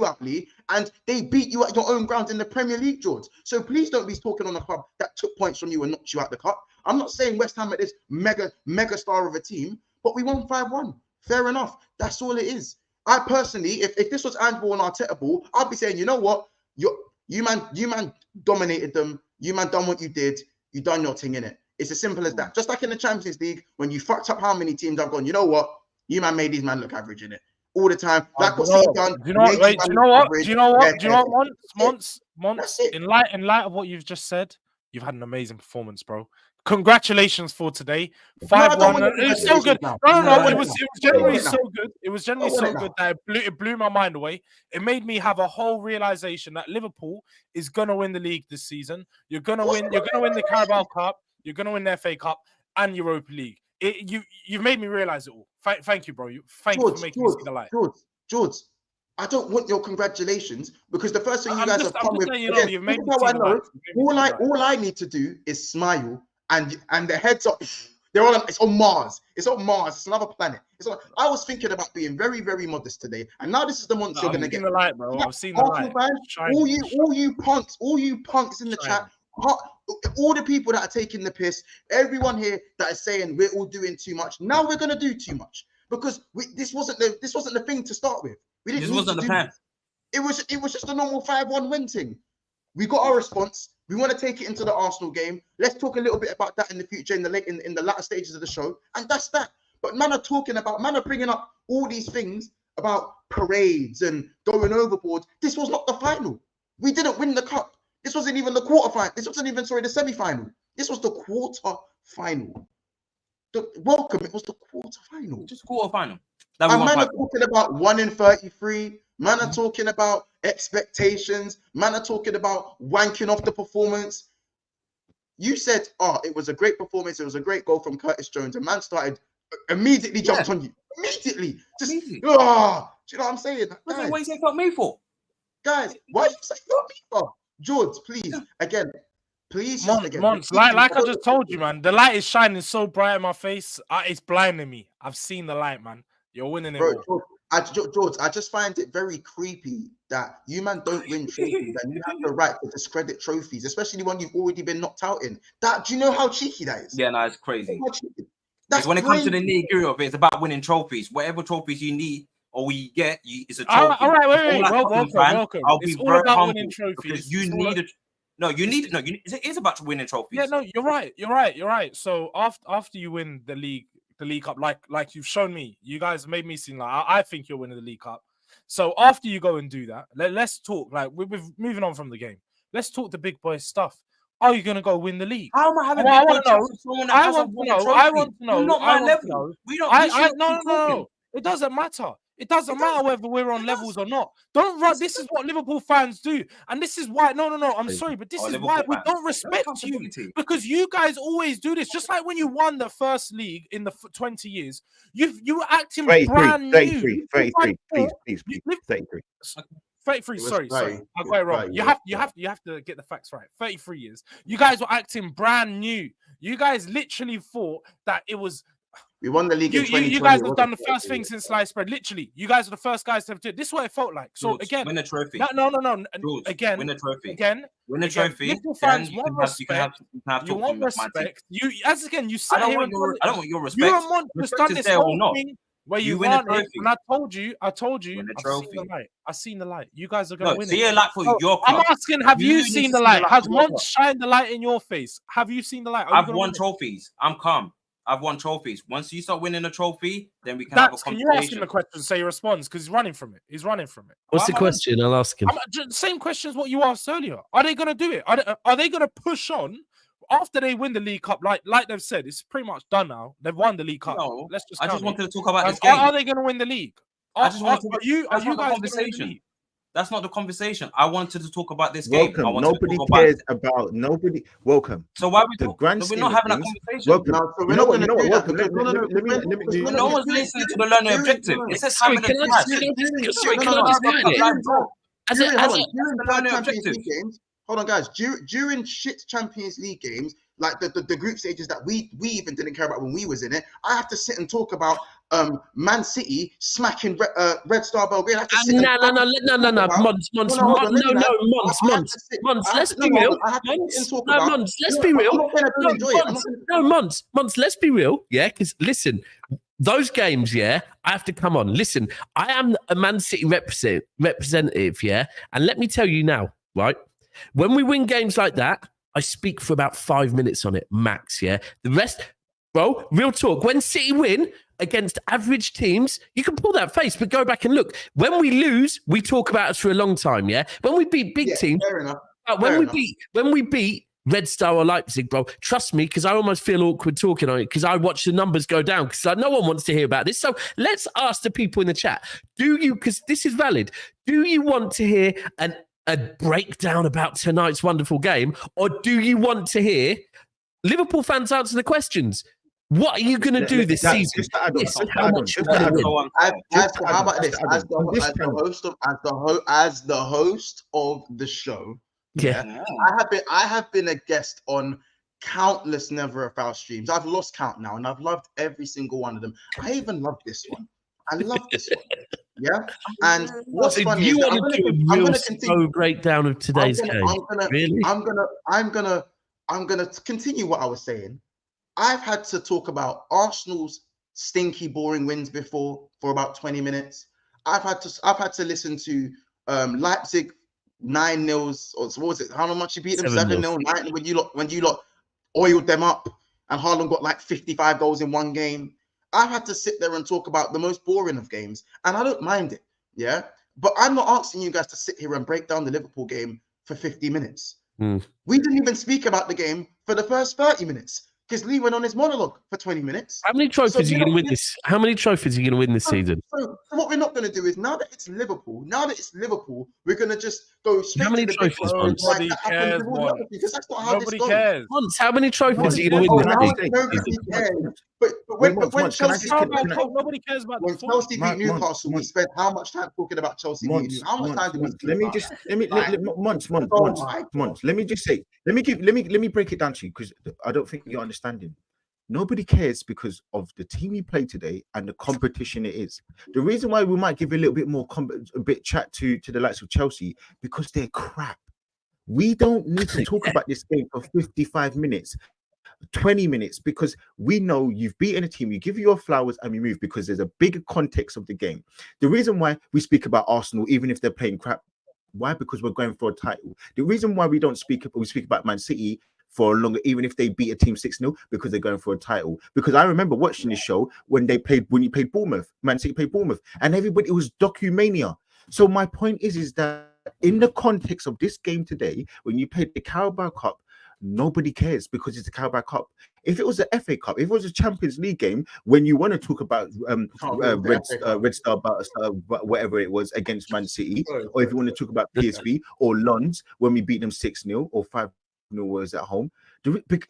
out, Lee, and they beat you at your own ground in the Premier League, George. So please don't be talking on a club that took points from you and knocked you out the cup. I'm not saying West Ham are this mega star of a team, but we won 5-1. Fair enough. That's all it is. I personally, if this was Ange ball and Arteta ball, I'd be saying, you know what? You man dominated them. You man done what you did. You done your thing in it. It's as simple as that. Just like in the Champions League, when you fucked up how many teams I've gone, you know what? You man made these man look average in it. All the time. Like what City done. Do you know what? Monts, in light of what you've just said, you've had an amazing performance, bro. Congratulations for today. 5-1. It was so good. No. It was generally so good. It was generally so good that it blew my mind away. It made me have a whole realization that Liverpool is gonna win the league this season. You're gonna win the Carabao Cup. You're gonna win the FA Cup and Europa League. You've made me realize it all. Thank you, bro. Thank you for making me see the light. George, I don't want your congratulations, because the first thing you guys have come with. All I need to do is smile, and the heads up. It's on Mars. It's on Mars. It's another planet. I was thinking about being very, very modest today, and now this is the month you're gonna get. The light, bro. I've seen the light. All you punks in the chat. All the people that are taking the piss, everyone here that is saying we're all doing too much. Now we're gonna do too much, because this wasn't the thing to start with. We didn't. This wasn't the plan. It was just a normal 5-1 win thing. We got our response. We want to take it into the Arsenal game. Let's talk a little bit about that in the future, in the latter stages of the show, and that's that. But man are bringing up all these things about parades and going overboard. This was not the final. We didn't win the cup. This wasn't even the quarterfinal. This wasn't even, the semi-final. This was the quarter-final. It was the quarter-final. Just quarter-final. And man are talking about 1 in 33. Man are talking about expectations. Man are talking about wanking off the performance. You said, it was a great performance. It was a great goal from Curtis Jones. And man started immediately jumped on you. Immediately. Do you know what I'm saying? What you say fuck me for? Guys, why you say fuck me for? George, please, again, please. Months, like I just told you, man, the light is shining so bright in my face. It's blinding me. I've seen the light, man. You're winning it. Bro, George, I just find it very creepy that you man don't win trophies and you have the right to discredit trophies, especially when you've already been knocked out in. Do you know how cheeky that is? Yeah, no, it's crazy. That's when it comes to the nitty-gritty of it, it's about winning trophies. Whatever trophies you need or we get, it's a trophy. All right, wait. Welcome. I'll be very humble because you need it. No, it is about winning trophies. Yeah, no, you're right. So after you win the league cup, like you've shown me, you guys made me seem like I think you're winning the league cup. So after you go and do that, let's talk. Like we're moving on from the game. Let's talk the big boy stuff. Are you gonna go win the league? How am I having I big want boy to know. chats with someone that hasn't won a trophy? I want to know. You're not my level. No. It doesn't matter. It doesn't matter whether we're on levels or not. Don't run. This is what Liverpool fans do, and this is why. No. I'm sorry, but this is why we don't respect you, because you guys always do this. Just like when you won the first league in the 20 years, you were acting brand new. 33, please, 33. 33. Sorry, I got it wrong. You have to get the facts right. 33 years. You guys were acting brand new. You guys literally thought that it was. We won the league in 2020. You guys have done the first thing since sliced spread. Literally, you guys are the first guys to do it. This is what it felt like. So again, win a trophy. No. George, again, win a trophy. Again, win a trophy. Liverpool fans want respect. You want respect. You sat here. I don't want your respect. You and Montrose done this whole thing where you win a won it, trophy. and I told you, I've seen the light. You guys are gonna win it. See a light for your club. I'm asking, have you seen the light? Has Montrose shined the light in your face? Have you seen the light? I've won trophies. I'm calm. I've won trophies. Once you start winning a trophy, then we can have a conversation. Can you ask him the question so he responds? Because he's running from it. What's the question? I'll ask him. Same question as what you asked earlier. Are they going to do it? Are they going to push on after they win the League Cup? Like they've said, it's pretty much done now. They've won the League Cup. No, I just wanted to talk about this game. Are they going to win the league? Are you guys going to win the league? That's not the conversation. I wanted to talk about this game. Nobody cares about nobody. Welcome. So why the grand we're not having a conversation? Welcome. No, so we're not going to do that. No one's listening to the learner objective. It says having a class. Hold on, guys. During shit Champions League games, like the group stages that we even didn't care about when we was in it, I have to sit and talk about Man City smacking Red Star Belgrade. No. Mons. Let's be real. Let's be real. Mons. Let's be real. Yeah, because listen, those games. Yeah, I have to come on. Listen, I am a Man City representative. Yeah, and let me tell you now, right? When we win games like that, I speak for about 5 minutes on it, max, yeah? The rest, bro, real talk. When City win against average teams, you can pull that face, but go back and look. When we lose, we talk about it for a long time, yeah? When we beat big teams, when we beat Red Star or Leipzig, bro, trust me, because I almost feel awkward talking on it, because I watch the numbers go down, because no one wants to hear about this. So let's ask the people in the chat, because this is valid, do you want to hear a breakdown about tonight's wonderful game, or do you want to hear Liverpool fans answer the questions? What are you going to do this season? How about this? As the host of the show, yeah, I have been a guest on countless Never a Foul streams. I've lost count now, and I've loved every single one of them. I even love this one. I love this one. Yeah, and what's funny is I'm going to continue breakdown of today's game. I'm gonna continue what I was saying. I've had to talk about Arsenal's stinky, boring wins before for about 20 minutes. I've had to listen to Leipzig 9-0, or what was it? How much you beat them? 7-0, 9 when you lot oiled them up, and Haaland got like 55 goals in one game. I've had to sit there and talk about the most boring of games, and I don't mind it, yeah? But I'm not asking you guys to sit here and break down the Liverpool game for 50 minutes. We didn't even speak about the game for the first 30 minutes, because Lee went on his monologue for 20 minutes. How many trophies are you going to win this? How many trophies are you going to win this season? So what we're not going to do is, now that it's Liverpool, we're going to just go straight to the trophies? Nobody cares, because that's not how Nobody cares. How many trophies are you going to win this season? Nobody cares. But when Chelsea, nobody cares about when Chelsea beat Newcastle, we spent how much time talking about Chelsea beating Newcastle? How much time did we let me just say, let me break it down to you, because I don't think you're understanding. Nobody cares because of the team you play today and the competition it is. The reason why we might give you a little bit more chat to the likes of Chelsea, because they're crap. We don't need to talk about this game for 55 minutes. 20 minutes, because we know you've beaten a team, you give your flowers and we move, because there's a bigger context of the game. The reason why we speak about Arsenal, even if they're playing crap, why? Because we're going for a title. The reason why we speak about Man City for longer, even if they beat a team 6-0, because they're going for a title. Because I remember watching this show when you played Bournemouth, Man City played Bournemouth, and everybody, it was documania. So my point is that in the context of this game today, when you played the Carabao Cup, nobody cares because it's the Carabao Cup. If it was the FA Cup, if it was a Champions League game, when you want to talk about Red Star, whatever it was against Man City, or if you want to talk about PSV or Lons when we beat them 6-0 or 5-0 was at home,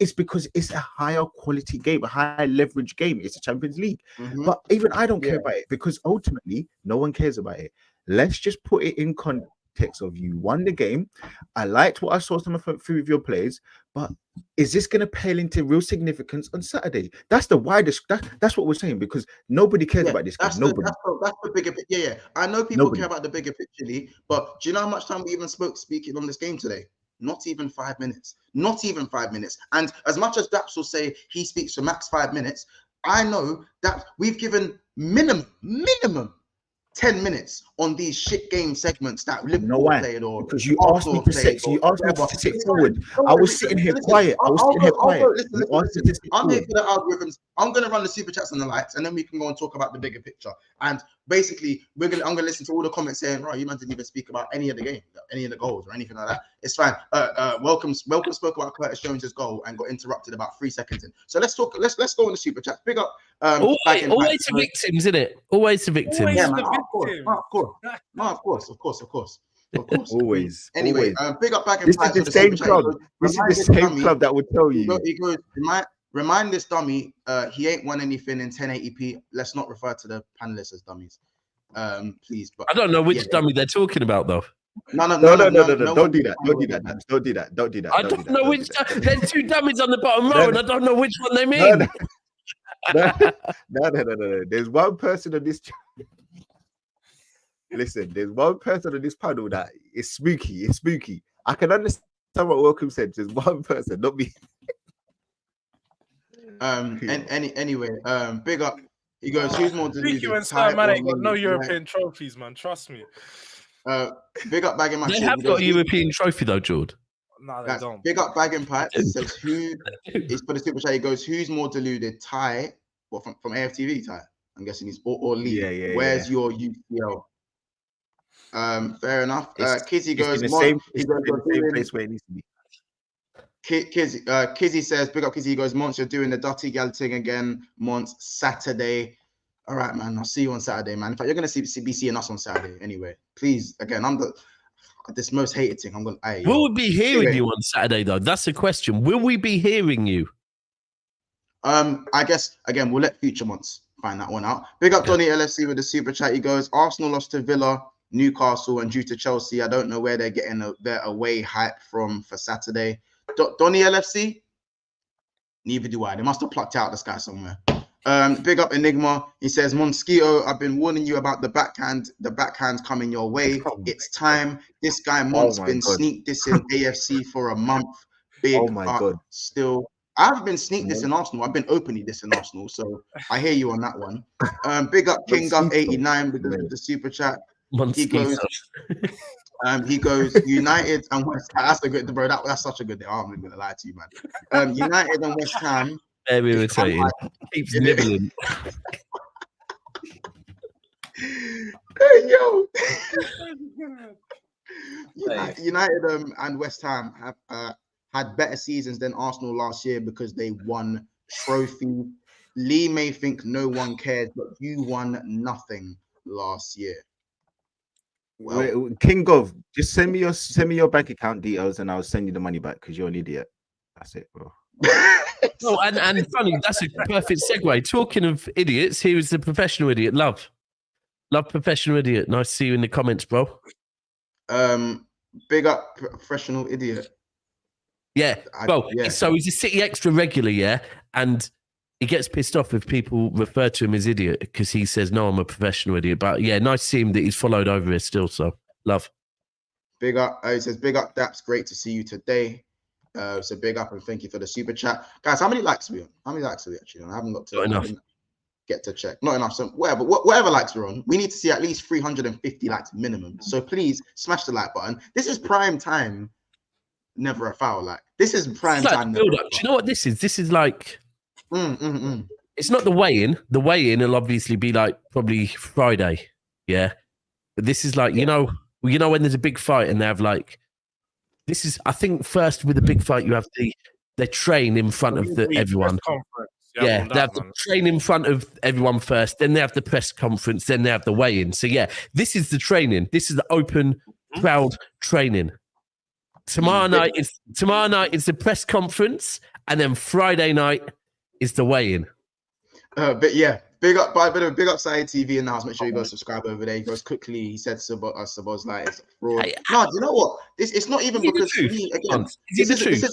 it's because it's a higher quality game, a higher leverage game. It's a Champions League. But even I don't care about it because ultimately no one cares about it. Let's just put it in context of you won the game. I liked what I saw some of your players, but is this going to pale into real significance on Saturday? That's the widest. That's what we're saying because nobody cares about this game. Nobody. That's the bigger picture. Yeah. I know people care about the bigger picture, Lee, but do you know how much time we even speaking on this game today? Not even 5 minutes. Not even 5 minutes. And as much as Daps will say he speaks for max 5 minutes, I know that we've given minimum 10 minutes on these shit game segments that Liverpool played or because you asked me to sit. So you asked me to sit forward. I was sitting here quiet. I was sitting here quiet. Listen. I'm here for the algorithms. I'm gonna run the super chats and the likes, and then we can go and talk about the bigger picture. And basically, I'm gonna listen to all the comments saying, right, you man didn't even speak about any of the game, any of the goals or anything like that. It's fine. Welcome spoke about Curtis Jones's goal and got interrupted about 3 seconds in. So let's talk. Let's go on the super chat. Big up. Always the victims, isn't it? Always the victims. Yeah, man, of course. Always. Anyway, big up back in This is the same club. This is the same club that would tell you. He goes, remind this dummy, he ain't won anything in 1080p. Let's not refer to the panelists as dummies, please. But I don't know which dummy they're talking about, though. No. Don't do that. Don't do that. I don't know which. There's two dummies on the bottom row, and I don't know which one they mean. No. There's one person on this. Listen, there's one person on this panel that is spooky. It's spooky. I can understand what Welcome said. There's one person, not me. Anyway, big up. He goes, who's more deluded? Spooky when Star Man ain't got no European trophies, man. Trust me. Big up bagging my They have got a European trophy though, Jord. No, they don't. Big up bagging pipes. It says who is for the super chat. He goes, who's more deluded? Ty, what from AFTV? Ty, I'm guessing he's or Lee. Yeah. Where's your UCL? Fair enough. Kizzy goes, in the same place where it needs to be. Kizzy says, big up Kizzy. He goes, Mons, you're doing the dirty gal thing again. Mons, Saturday. All right, man. I'll see you on Saturday, man. In fact, you're gonna be seeing us on Saturday anyway. Please, again, I'm this most hated thing. I'm gonna. Will we be hearing you on Saturday though? That's the question. Will we be hearing you? I guess again we'll let future months find that one out. Big up Donny LFC with the super chat. He goes, Arsenal lost to Villa, Newcastle, and due to Chelsea, I don't know where they're getting their away hype from for Saturday. Donny LFC, neither do I. They must have plucked out this guy somewhere. Big up Enigma. He says, Mosquito, I've been warning you about the backhand's coming your way. It's time. This guy Mont's been sneak dissing AFC for a month. Big God. Still, I haven't been sneak dissing Arsenal. I've been openly dissing Arsenal. So I hear you on that one. Big up King Gov 89 with the super chat. He goes United and West Ham. That's a good, bro. That's such a good day. I'm not gonna lie to you, man. United and West Ham. Very irritating. Keeps nibbling. Hey, yo. United and West Ham have had better seasons than Arsenal last year because they won trophy. Lee may think no one cares, but you won nothing last year. Well, King Gov, just send me your bank account details and I'll send you the money back because you're an idiot. That's it, bro. Oh, and funny, that's a perfect segue. Talking of idiots, here is the professional idiot. Love professional idiot. Nice to see you in the comments, bro. Big up professional idiot. Yeah. So he's a City extra regular, yeah, and he gets pissed off if people refer to him as idiot because he says, no, I'm a professional idiot. But yeah, nice to see him that he's followed over here still. So love. Big up. He says, big up, Daps. Great to see you today. So big up and thank you for the super chat. Guys, how many likes are we on? How many likes are we actually on? I haven't got to get to check. Not enough. So whatever likes we're on, we need to see at least 350 likes minimum. So please smash the like button. This is prime time. Never a foul. Like this is prime time. Build up. Do you know what this is? This is like it's not the weigh-in. The weigh-in will obviously be like probably Friday. Yeah. This is like, you know when there's a big fight and they have like, this is, I think first with a big fight, you have they train in front of everyone. Yeah, they have to train in front of everyone first, then they have the press conference, then they have the weigh-in. So yeah, this is the training. This is the open crowd training. Tomorrow night is the press conference, and then Friday night is the weigh-in. But yeah, big up Side TV in the house. Make sure you go subscribe over there. He goes quickly. He said Sabos like it's fraud. No, you know what? It's not even because me again. This isn't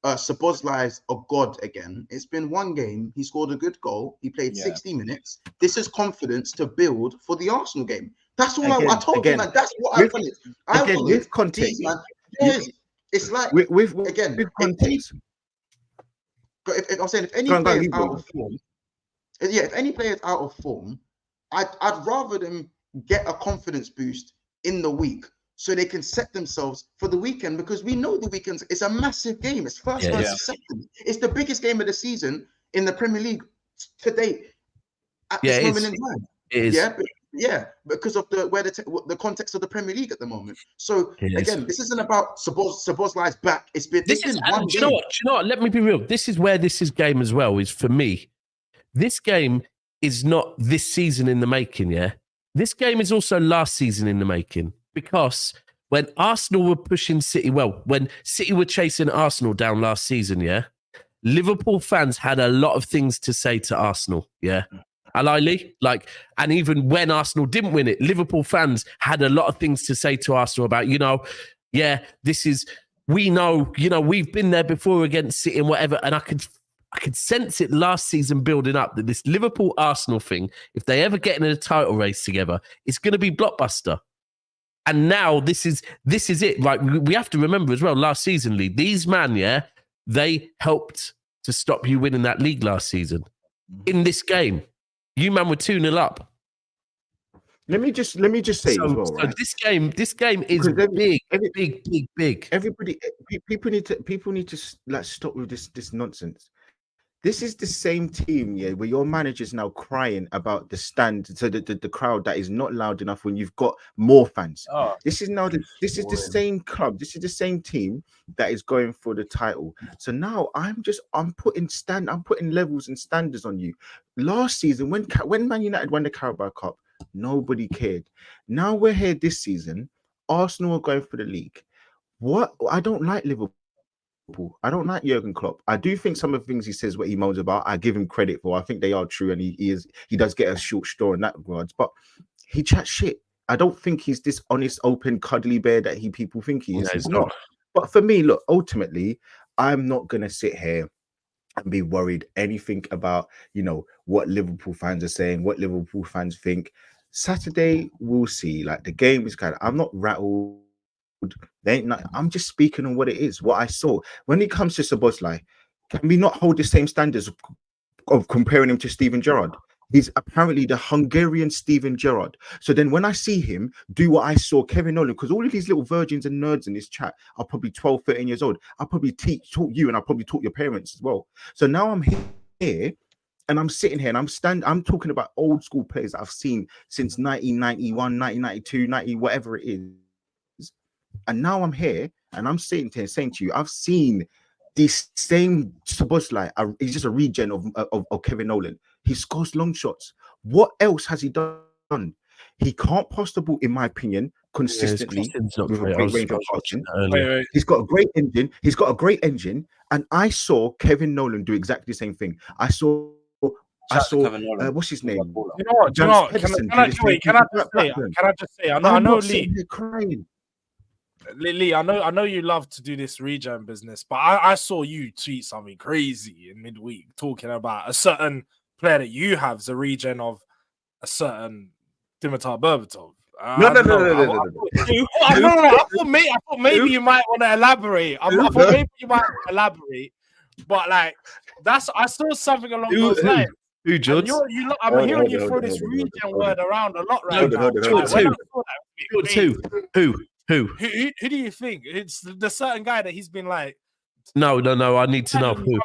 Sabos lies of God again. It's been one game. He scored a good goal. He played 60 minutes. This is confidence to build for the Arsenal game. That's all I told you, man. That's what I wanted. I wanted with context, man. It's like with context. If I'm saying if any player's out of form, if any player's out of form, I'd rather them get a confidence boost in the week so they can set themselves for the weekend, because we know the weekends is a massive game. It's first versus second. It's the biggest game of the season in the Premier League to date at this moment in time. It is. Because of the context of the Premier League at the moment. So again, this isn't about Sabos lies back. It's been one game. Do you know what? Let me be real. This is where this game as well is for me. This game is not this season in the making. Yeah, this game is also last season in the making, because when Arsenal were pushing City, when City were chasing Arsenal down last season, Liverpool fans had a lot of things to say to Arsenal. Lee, and even when Arsenal didn't win it, Liverpool fans had a lot of things to say to Arsenal about, we know, we've been there before against City and whatever. And I could sense it last season building up that this Liverpool Arsenal thing, if they ever get in a title race together, it's going to be blockbuster. And now this is it. Like, we have to remember as well, last season, Lee, these man, they helped to stop you winning that league last season. In this game, you man were 2-0 up. Let me just say as well, right? So this game is big. Everybody, people need to like stop with this nonsense. This is the same team, where your manager's now crying about the stand, so the crowd that is not loud enough when you've got more fans. This is the same club. This is the same team that is going for the title. So now I'm putting levels and standards on you. Last season, when Man United won the Carabao Cup, nobody cared. Now we're here this season. Arsenal are going for the league. What? I don't like Liverpool. I don't like Jurgen Klopp. I do think some of the things he says, what he moans about, I give him credit for. I think they are true, and he does get a short straw in that regards. But he chats shit. I don't think he's this honest, open, cuddly bear that people think he is. No, he's not. But for me, look, ultimately, I'm not gonna sit here and be worried anything about what Liverpool fans are saying, what Liverpool fans think. Saturday, we'll see. Like, the game is I'm not rattled. I'm just speaking on what it is, what I saw. When it comes to Szoboszlai, can we not hold the same standards of comparing him to Steven Gerrard? He's apparently the Hungarian Steven Gerrard. So then when I see him do what I saw Kevin Nolan, because all of these little virgins and nerds in this chat are probably 12, 13 years old. I'll probably taught you, and I'll probably taught your parents as well. So now I'm here and I'm sitting here and I'm talking about old school players that I've seen since 1991, 1992, 90, whatever it is. And now I'm here and I'm sitting here saying to you, I've seen this same Szoboszlai. He's just a regen of Kevin Nolan. He scores long shots. What else has he done? He can't pass the ball, in my opinion, consistently with a great range of passing. He's got a great engine. And I saw Kevin Nolan do exactly the same thing. I saw what's his name? You know what? Can I just say? I know Lee. Crying. Lee, I know you love to do this regen business, but I saw you tweet something crazy in midweek talking about a certain player that you have as a regen of a certain Dimitar Berbatov. No. I thought maybe you might want to elaborate. I thought maybe you might elaborate, but like I saw something along those lines. Who, George? I'm hearing you throw this regen word around a lot right now. Who do you think? It's the certain guy that he's been like No. I need to know who.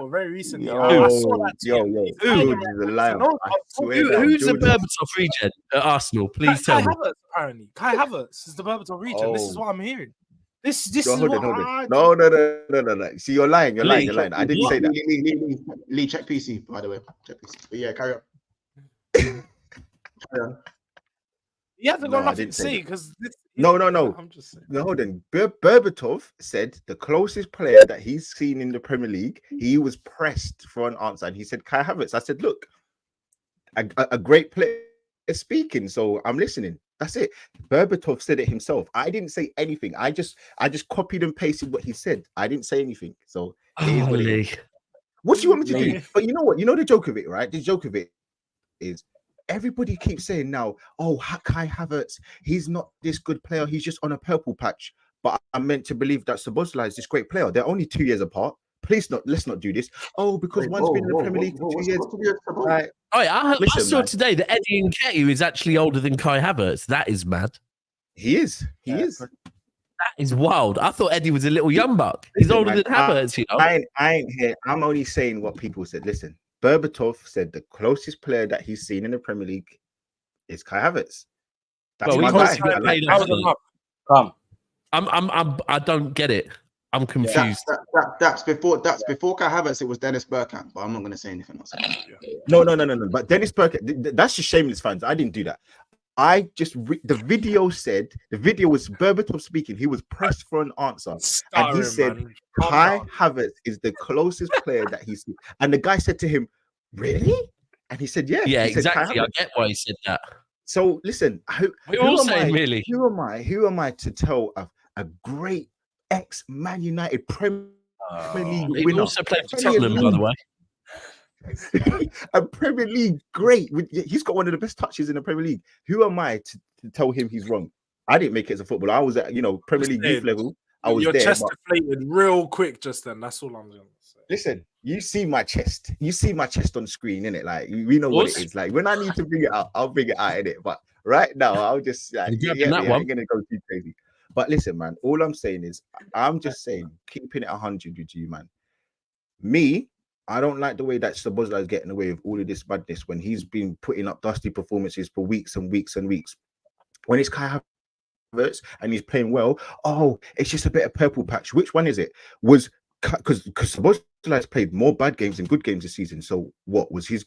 Very recently. Yo, I saw that. George is a liar. I swear down, Who's the George is- Berbatov regen at Arsenal? Please tell me. Havertz, apparently. Kai Havertz is the Berbatov region. This is what I'm hearing. This is hold what on. No. See, you're lying. You're lying. I didn't say that. Lee, check PC, by the way. Check PC. But yeah, carry on. He hasn't got nothing to say because No. I'm just saying. No, hold on. Berbatov said the closest player that he's seen in the Premier League, he was pressed for an answer, and he said Kai Havertz. I said, look, a great player is speaking, so I'm listening. That's it. Berbatov said it himself. I didn't say anything. I just copied and pasted what he said. I didn't say anything. So it is what it is. What do you want me to do? But you know what? You know the joke of it, right? The joke of it is everybody keeps saying now, oh, Kai Havertz, he's not this good player. He's just on a purple patch. But I'm meant to believe that Szoboszlai is this great player. They're only 2 years apart. Let's not do this. Oh, because one's been in the Premier League for 2 years. Right. I saw today that Eddie Nketiah is actually older than Kai Havertz. That is mad. He is. That is wild. I thought Eddie was a little young buck. He's older than Havertz. You know? I ain't here. I'm only saying what people said. Listen, Berbatov said the closest player that he's seen in the Premier League is Kai Havertz. That's my guy. I don't get it. I'm confused. That's before Kai Havertz. It was Dennis Bergkamp, but I'm not going to say anything else. No. But Dennis Bergkamp, that's just shameless fans. I didn't do that. I just the video was Berbatov speaking. He was pressed for an answer, and he said Kai Havertz is the closest player that he's seen. And the guy said to him, "Really?" And he said, "Yeah." Yeah, exactly. I get why he said that. So listen, who am I to tell a great ex-Man United Premier League winner? He also played for Tottenham, by the way. A Premier League great. He's got one of the best touches in the Premier League. Who am I to tell him he's wrong? I didn't make it as a footballer. I was at Premier League youth level. I was your there. Chest deflated real quick just then. That's all I'm going to say. Listen, you see my chest. You see my chest on screen, innit? Like we know what it is. Like when I need to bring it out, I'll bring it out, innit? But right now, I'll just I'm gonna go too crazy. But listen, man, all I'm saying is I'm just saying, keeping it 100 with you, man. Me, I don't like the way that Szoboszlai is getting away with all of this madness when he's been putting up dusty performances for weeks and weeks and weeks. When it's Kai Havertz and he's playing well, oh, it's just a bit of purple patch. Which one is it? Was because Szoboszlai's played more bad games than good games this season. So what was his?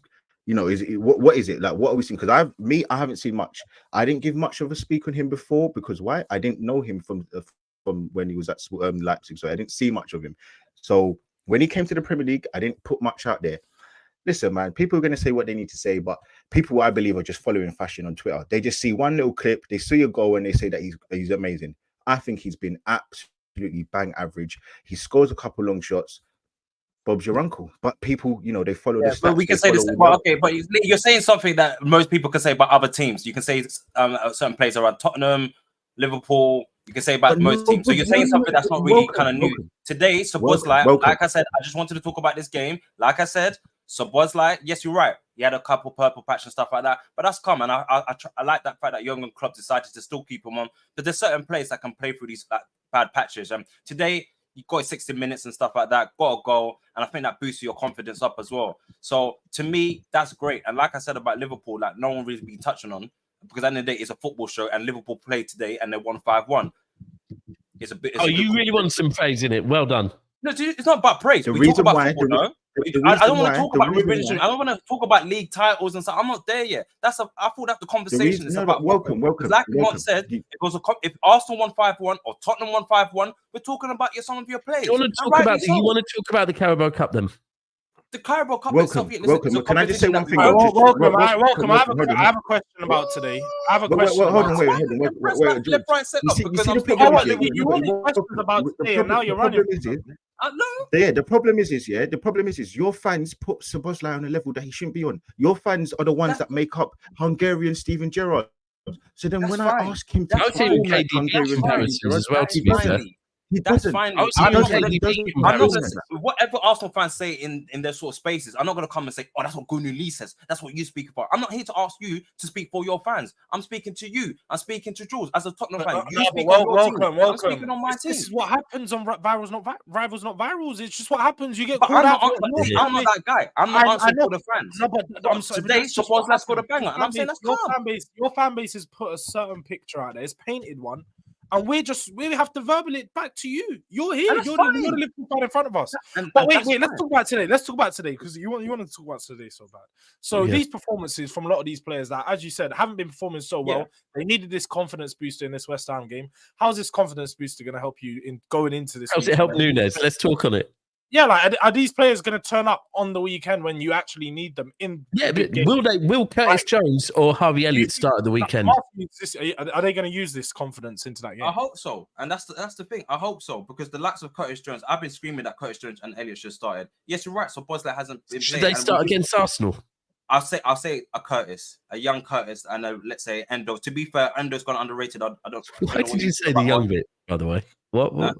Is it, what is it like? What are we seeing? Because I haven't seen much. I didn't give much of a speak on him before because why? I didn't know him from when he was at Leipzig, so I didn't see much of him. So when he came to the Premier League, I didn't put much out there. Listen, man, people are going to say what they need to say, but people, I believe, are just following fashion on Twitter. They just see one little clip, they see a goal, and they say that he's amazing. I think he's been absolutely bang average. He scores a couple long shots. Bob's your uncle, but people, they follow the stats. But we can say this. Well, okay, but you're saying something that most people can say about other teams. You can say certain players around Tottenham, Liverpool. You can say about most teams. So you're saying something that's not really kind of new. Today, Szoboszlai, like I said, I just wanted to talk about this game. Like I said, Szoboszlai, yes, you're right. He had a couple purple patch and stuff like that, but that's common. I like that fact that young clubs decided to still keep him on. But there's certain players that can play through these bad patches. Today, you got 60 minutes and stuff like that, got a goal, and I think that boosts your confidence up as well. So to me, that's great. And like I said about Liverpool, like no one really been touching on, because at the end of the day, it's a football show, and Liverpool played today and they won 5-1. It's a bit. You really want some praise in it? Well done. No, it's not about praise. We talk about football, no? I don't want to talk about religion. I don't want to talk about league titles and stuff. I'm not there yet. I thought that the conversation is about welcome. Like Mark said, if Arsenal won 5-1 or Tottenham won 5-1, we're talking about some of your players. You want to talk about the Carabao Cup then? The Carabao Cup welcome. Can I just say one thing? Welcome. I have a question about today. I have a question. Hold on. Wait. You wanted questions about today, and now you're running. The problem is your fans put Szoboszlai on a level that he shouldn't be on. Your fans are the ones that make up Hungarian Steven Gerrard. So then I ask him to Hungarian comparisons as well, to be fair. That's fine. I'm not gonna say, whatever Arsenal fans say in their sort of spaces. I'm not gonna come and say, "Oh, that's what Gunu Lee says. That's what you speak about." I'm not here to ask you to speak for your fans. I'm speaking to you. I'm speaking to Jules as a Tottenham fan. You speak on your team. I'm speaking on my team. This is what happens on Rivals, not Virals. It's just what happens. You get called out. I'm not that guy. I'm not answering for the fans. No, but I'm sorry. Today, Szoboszlai scored a banger, and I'm saying that's calm. Your fan base has put a certain picture out there. It's painted one. And we have to verbal it back to you. You're here. You're the Liverpool fan in front of us. But wait. Let's talk about today. Let's talk about today because you want to talk about today so bad. So these performances from a lot of these players that, as you said, haven't been performing so well. They needed this confidence booster in this West Ham game. How's this confidence booster going to help you in going into this? How's it help Nunes? Let's talk on it. Yeah, like are these players going to turn up on the weekend when you actually need them in? Yeah, but will Curtis Jones or Harvey Elliott start at the weekend? Are they going to use this confidence into that game? I hope so, and that's the thing. I hope so because the likes of Curtis Jones, I've been screaming that Curtis Jones and Elliott should have started. Yes, you're right. So Szoboszlai hasn't been. Should they start against Arsenal? I'll say a young Curtis, and let's say Endo. To be fair, Endo's gone underrated. I don't. Why did you say the young bit? By the way, what?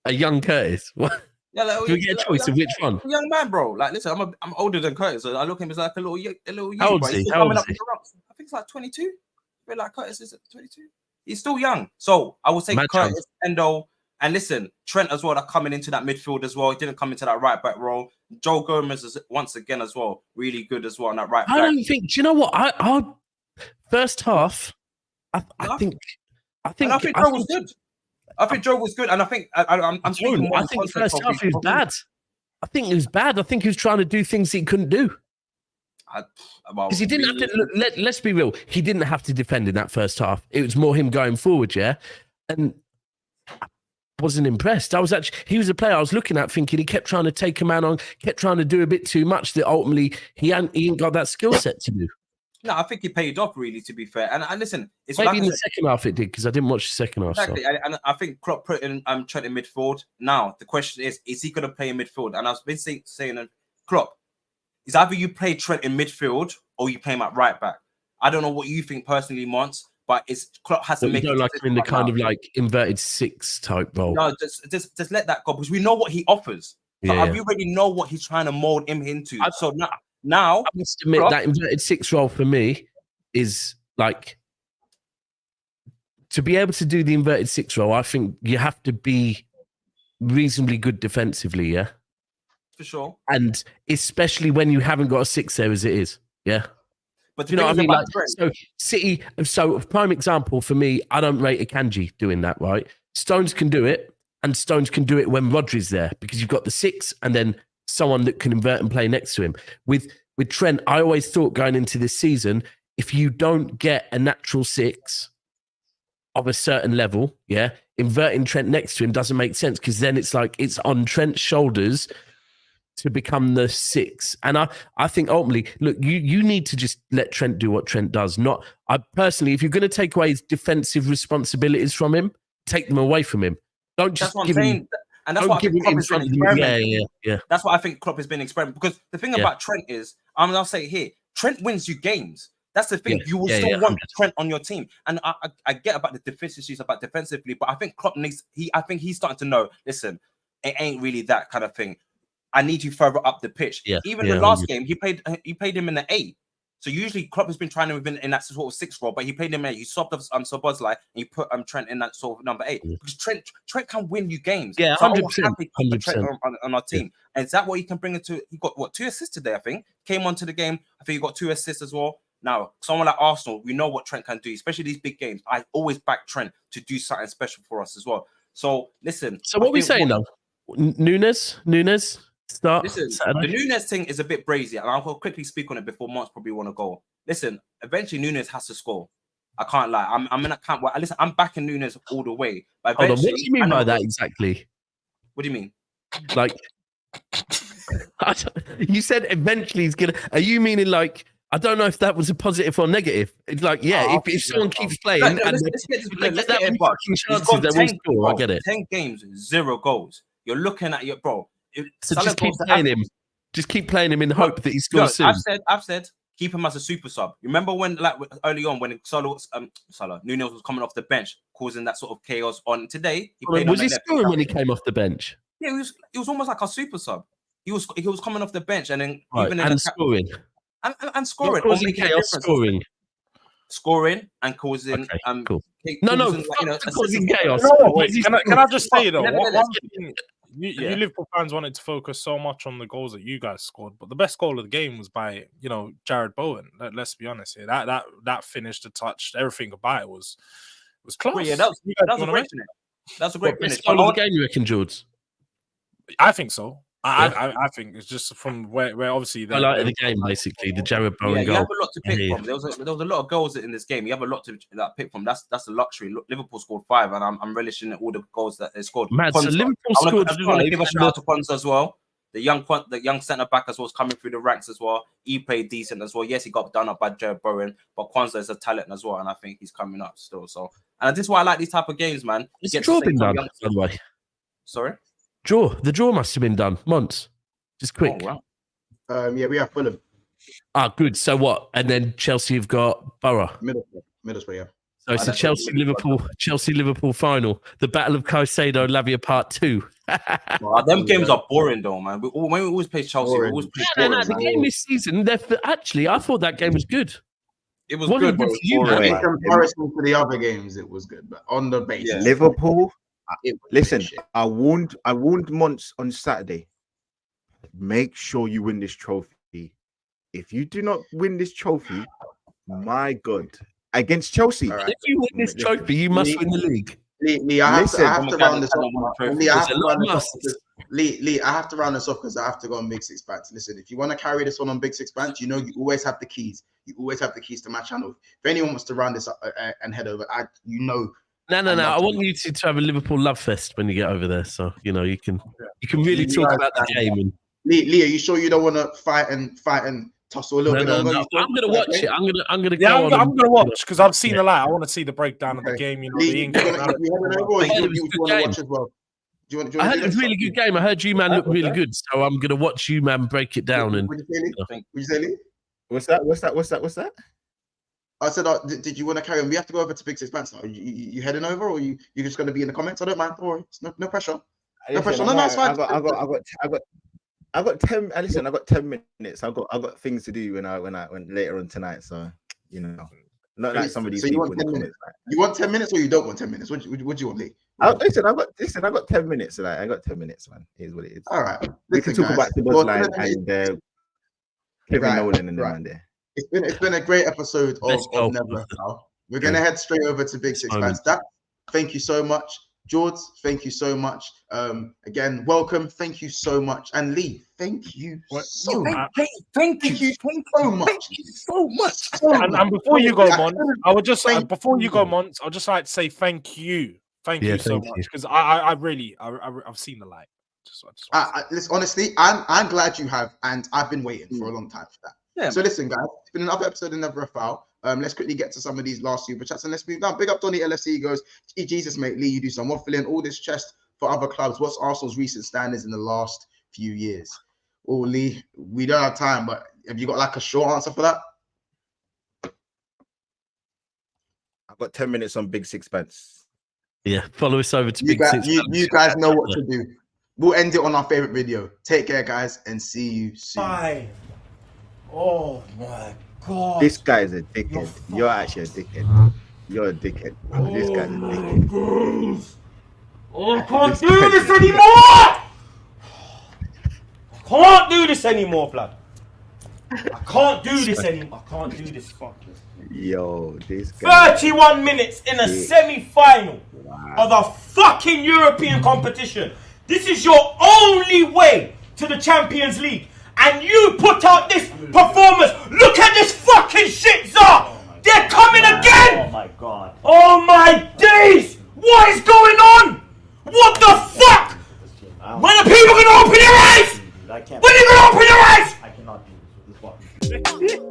A young Curtis? What? Yeah, like, do we get a choice of which one? Young man, bro. Like, listen, I'm older than Curtis, so I look at him as like a little young. How old is he? How old is he? I think it's like 22. I feel like Curtis is 22. He's still young, so I would say Curtis, Endo, and listen, Trent as well. That coming into that midfield as well. He didn't come into that right back role. Joe Gomez is once again as well, really good as well on that right back. I don't think. Do you know what? I first half. I think Joe was good. I think Joe was good, and I think I'm speaking. I think first half he was bad. I think he was bad. I think he was trying to do things he couldn't do. Because he didn't have to. Let's be real. He didn't have to defend in that first half. It was more him going forward, yeah. And I wasn't impressed. He was a player I was looking at, thinking he kept trying to take a man on, kept trying to do a bit too much. That ultimately he ain't got that skill set to do. No, I think he paid off, really, to be fair. And listen, it's maybe in the second half it did, because I didn't watch the second half. Exactly, so. And I think Klopp put in Trent in midfield. Now, the question is he going to play in midfield? And I've been saying, Klopp, is either you play Trent in midfield or you play him at right back. I don't know what you think personally, Mons, but Klopp has to make it. You don't like him in the kind of like inverted six type role. No, just let that go, because we know what he offers. So we already know what he's trying to mold him into. So now, I must admit that inverted six role for me is like, to be able to do the inverted six role, I think you have to be reasonably good defensively, yeah? For sure. And especially when you haven't got a six there as it is, yeah? But you know what I mean? Like, so City, prime example for me, I don't rate Akanji doing that, right? Stones can do it, and Stones can do it when Rodri's there, because you've got the six and then someone that can invert and play next to him. With Trent, I always thought going into this season, if you don't get a natural six of a certain level, yeah, inverting Trent next to him doesn't make sense, because then it's like it's on Trent's shoulders to become the six. And I think ultimately, look, you need to just let Trent do what Trent does. I personally, if you're going to take away his defensive responsibilities from him, take them away from him. Don't just give him. And that's what I think Klopp has been experimenting. Yeah. That's what I think Klopp has been experimenting. Because the thing about Trent is, I'll say it here, Trent wins you games. That's the thing. You will still want Trent on your team. And I get about the deficiencies about defensively, but I think Klopp I think he's starting to know, listen, it ain't really that kind of thing. I need you further up the pitch. Even the last game, he played him in the 8. So usually Klopp has been trying to win in that sort of 6 role, but he played him in 8. You swapped up Szoboszlai and you put Trent in that sort of number 8. Because Trent can win you games. Yeah, 100%. Trent on our team. And is that what he can bring into? He got 2 assists today, I think. Came onto the game. I think he got 2 assists as well. Now, someone like Arsenal, we know what Trent can do, especially these big games. I always back Trent to do something special for us as well. So listen. So what are we saying though? Nunes? Start. Listen, the Nunes thing is a bit brazy, and I'll quickly speak on it before Marks probably want to go. Listen, eventually Nunes has to score. I can't lie. I'm in a camp where listen, I'm backing Nunes all the way. But hold on, what do you mean by that exactly? What do you mean? Like, you said eventually he's gonna. Are you meaning like? I don't know if that was a positive or negative. It's like, if someone keeps playing and let's get chances, they will score. I get it. 10 games, 0 goals. You're looking at your bro. So just keep playing him. Just keep playing him in hope that he scores soon. I've said keep him as a super sub. Remember when, like, early on when Nunes was coming off the bench, causing that sort of chaos on today. He played was he scoring when he came off the bench? Yeah, he was almost like a super sub. He was coming off the bench and then even in scoring. And scoring. Not causing chaos, scoring and causing cool. causing chaos. Can I just say though, you Liverpool fans wanted to focus so much on the goals that you guys scored, but the best goal of the game was by Jared Bowen. Let's be honest here. That finished, the touch, everything about it was close. Well, yeah, that was a great finish. That's a great finish. Best goal of the game, you reckon, George? I think so. I think it's just from where obviously the highlight of the game, basically the Jared Bowen goal. You have a lot to pick from. There was a lot of goals in this game. You have a lot to pick from. That's a luxury. Liverpool scored 5, and I'm relishing all the goals that they scored. Man, so Liverpool scored 5. I just want to give a shout out to Kwanzaa as well. The young centre back as well is coming through the ranks as well. He played decent as well. Yes, he got done up by Jared Bowen, but Kwanzaa is a talent as well, and I think he's coming up still. So, and this is why I like these type of games, man. It's draw been done, by the way. Sorry, the draw must have been done. Months. Just quick. Oh, wow. Yeah, we have Fulham. Good. So what? And then Chelsea have got Borough. Middlesbrough, yeah. So it's a Chelsea-Liverpool final. The Battle of Caicedo Lavia Part 2. Them games are boring though, man. When we always play Chelsea, we always play boring. The game this season, actually, I thought that game was good. It was good, but in comparison to the other games, it was good. But on the basis, Liverpool. Listen, I warned Mons on Saturday. Make sure you win this trophy. If you do not win this trophy, my God, against Chelsea. Right. If you win this trophy, you must win the league. Lee, I have to round this off. Lee, I have to round this off because I have to go on Big Six Bands. Listen, if you want to carry this one on Big Six Bands, you always have the keys. You always have the keys to my channel. If anyone wants to round this up and head over, No. I want you to have a Liverpool love fest when you get over there, so you can really talk about the game. And Lee, are you sure you don't want to fight and tussle a little bit? No. I'm gonna watch it. I'm gonna. Yeah, I'm gonna watch because I've seen a lot. I want to see the breakdown of the game. Lee, I heard it was a really good game. I heard you man look really good, so I'm gonna watch you man break it down. And what did you say, Lee? What's that? I said, did you want to carry on? We have to go over to Big Six Bands now. You heading over, or you just going to be in the comments? I don't mind. Don't worry. No pressure. No pressure. No, it's fine. I got 10. Listen, I got 10 minutes. I got things to do when later on tonight. So not like somebody. So you want 10 minutes? You want 10 minutes, or you don't want 10 minutes? What do you want, Lee? Listen, I got 10 minutes. I got 10 minutes, man. Here's what it is. All right. We can talk about the Line and Kevin Nolan and the man there. It's been a great episode of Never Now. We're gonna head straight over to Big Six Bands. Thank you so much, George. Thank you so much. Again, welcome. Thank you so much, and Lee. Thank you so much. Thank you so much. And before you go, Mon, I'll just like to say thank you. Thank you so much because I've seen the light. Listen, honestly, I'm glad you have, and I've been waiting for a long time for that. Yeah. So listen, guys, it's been another episode of Never a Foul. Let's quickly get to some of these last super chats and let's move down. Big up Donny LFC. He goes, Jesus, mate, Lee, you do some waffling. All this chest for other clubs. What's Arsenal's recent standards in the last few years? Oh, Lee, we don't have time, but have you got like a short answer for that? I've got 10 minutes on Big Six Bands. Yeah, follow us over to Big Six Bands. You guys know what to do. We'll end it on our favorite video. Take care, guys, and see you soon. Bye. Oh my God. This guy's a dickhead. You're actually a dickhead. You're a dickhead. This guy's a dickhead. I can't do this anymore! I can't do this anymore, blood. I can't do this anymore. I can't do this fucking. Yo, this guy. 31 minutes in a semi-final of a fucking European competition. This is your only way to the Champions League. And you put out this performance. Look at this fucking shit, Zah! They're coming again! Oh my God. Oh my days! What is going on? What the fuck? When are people gonna open their eyes? When are you gonna open their eyes? I cannot do this with this fucking shit.